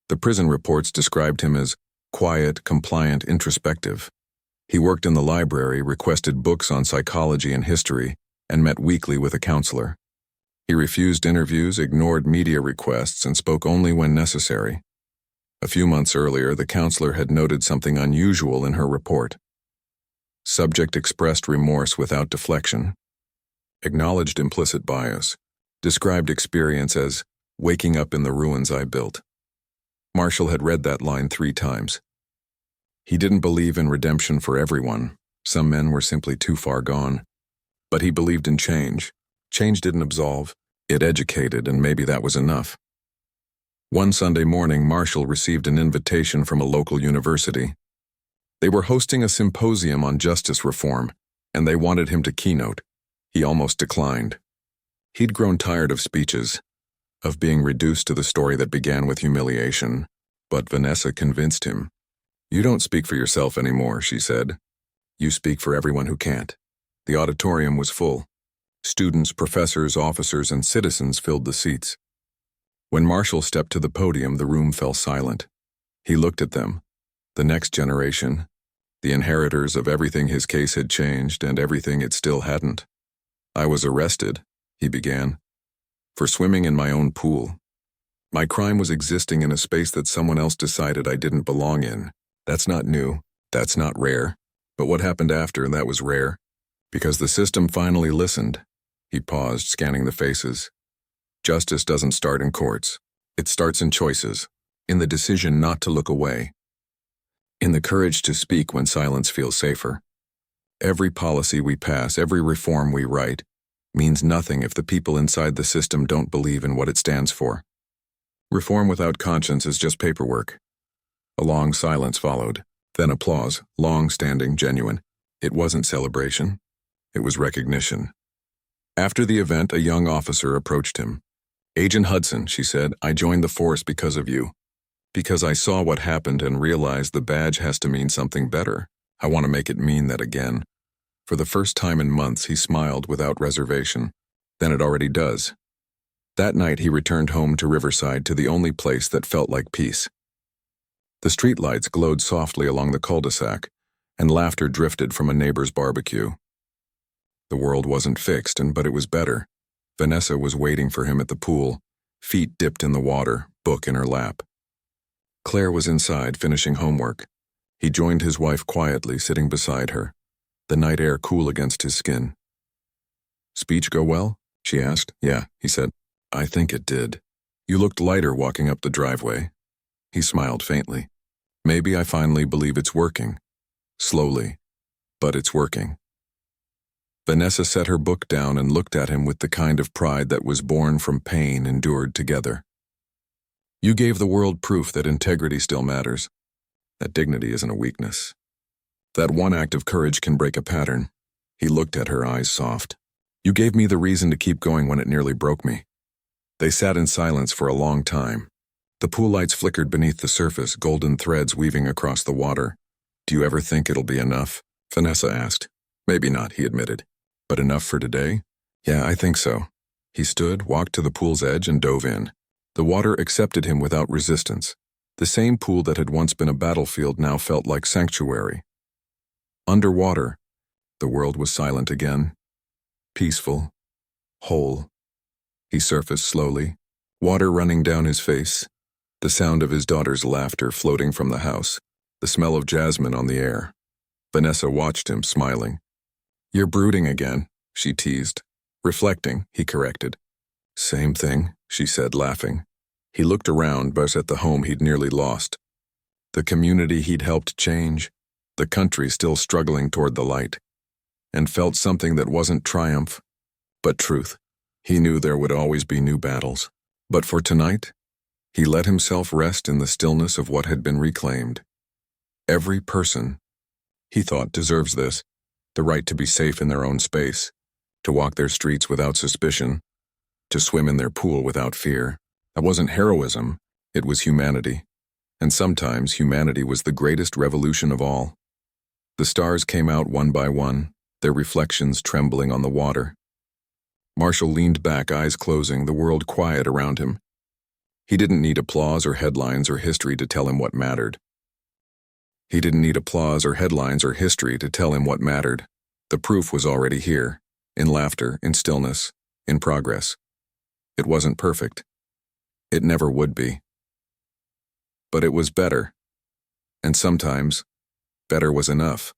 The prison reports described him as quiet, compliant, introspective. He worked in the library, requested books on psychology and history, and met weekly with a counselor. He refused interviews, ignored media requests, and spoke only when necessary. A few months earlier, the counselor had noted something unusual in her report. Subject expressed remorse without deflection. Acknowledged implicit bias. Described experience as waking up in the ruins I built. Marshall had read that line 3 times. He didn't believe in redemption for everyone. Some men were simply too far gone. But he believed in change. Change didn't absolve, it educated, and maybe that was enough. One Sunday morning, Marshall received an invitation from a local university. They were hosting a symposium on justice reform, and they wanted him to keynote. He almost declined. He'd grown tired of speeches, of being reduced to the story that began with humiliation, but Vanessa convinced him. "You don't speak for yourself anymore," she said. "You speak for everyone who can't." The auditorium was full. Students, professors, officers, and citizens filled the seats. When Marshall stepped to the podium, the room fell silent. He looked at them, the next generation, the inheritors of everything his case had changed and everything it still hadn't. "I was arrested," he began, "for swimming in my own pool. My crime was existing in a space that someone else decided I didn't belong in. That's not new, that's not rare. But what happened after, that was rare. Because the system finally listened." He paused, scanning the faces. "Justice doesn't start in courts. It starts in choices, in the decision not to look away, in the courage to speak when silence feels safer. Every policy we pass, every reform we write, means nothing if the people inside the system don't believe in what it stands for. Reform without conscience is just paperwork." A long silence followed, then applause, long-standing, genuine. It wasn't celebration. It was recognition. After the event, a young officer approached him. "Agent Hudson," she said, "I joined the force because of you. Because I saw what happened and realized the badge has to mean something better. I want to make it mean that again." For the first time in months, he smiled without reservation. Then it already does. That night, he returned home to Riverside, to the only place that felt like peace. The streetlights glowed softly along the cul-de-sac, and laughter drifted from a neighbor's barbecue. The world wasn't fixed, but it was better. Vanessa was waiting for him at the pool, feet dipped in the water, book in her lap. Claire was inside, finishing homework. He joined his wife quietly, sitting beside her, the night air cool against his skin. "Speech go well?" she asked. "Yeah," he said. "I think it did. You looked lighter walking up the driveway." He smiled faintly. "Maybe I finally believe it's working. Slowly, but it's working." Vanessa set her book down and looked at him with the kind of pride that was born from pain endured together. "You gave the world proof that integrity still matters, that dignity isn't a weakness. That one act of courage can break a pattern." He looked at her, eyes soft. "You gave me the reason to keep going when it nearly broke me." They sat in silence for a long time. The pool lights flickered beneath the surface, golden threads weaving across the water. "Do you ever think it'll be enough?" Vanessa asked. "Maybe not," he admitted. "But enough for today?" "Yeah, I think so." He stood, walked to the pool's edge, and dove in. The water accepted him without resistance. The same pool that had once been a battlefield now felt like sanctuary. Underwater, the world was silent again. Peaceful. Whole. He surfaced slowly, water running down his face, the sound of his daughter's laughter floating from the house, the smell of jasmine on the air. Vanessa watched him, smiling. "You're brooding again," she teased. "Reflecting," he corrected. "Same thing," she said, laughing. He looked around, but at the home he'd nearly lost. The community he'd helped change, the country still struggling toward the light, and felt something that wasn't triumph, but truth. He knew there would always be new battles, but for tonight, he let himself rest in the stillness of what had been reclaimed. Every person, he thought, deserves this, the right to be safe in their own space, to walk their streets without suspicion, to swim in their pool without fear. That wasn't heroism, it was humanity. And sometimes humanity was the greatest revolution of all. The stars came out one by one, their reflections trembling on the water. Marshall leaned back, eyes closing, the world quiet around him. He didn't need applause or headlines or history to tell him what mattered. He didn't need applause or headlines or history to tell him what mattered. The proof was already here, in laughter, in stillness, in progress. It wasn't perfect. It never would be. But it was better. And sometimes, better was enough.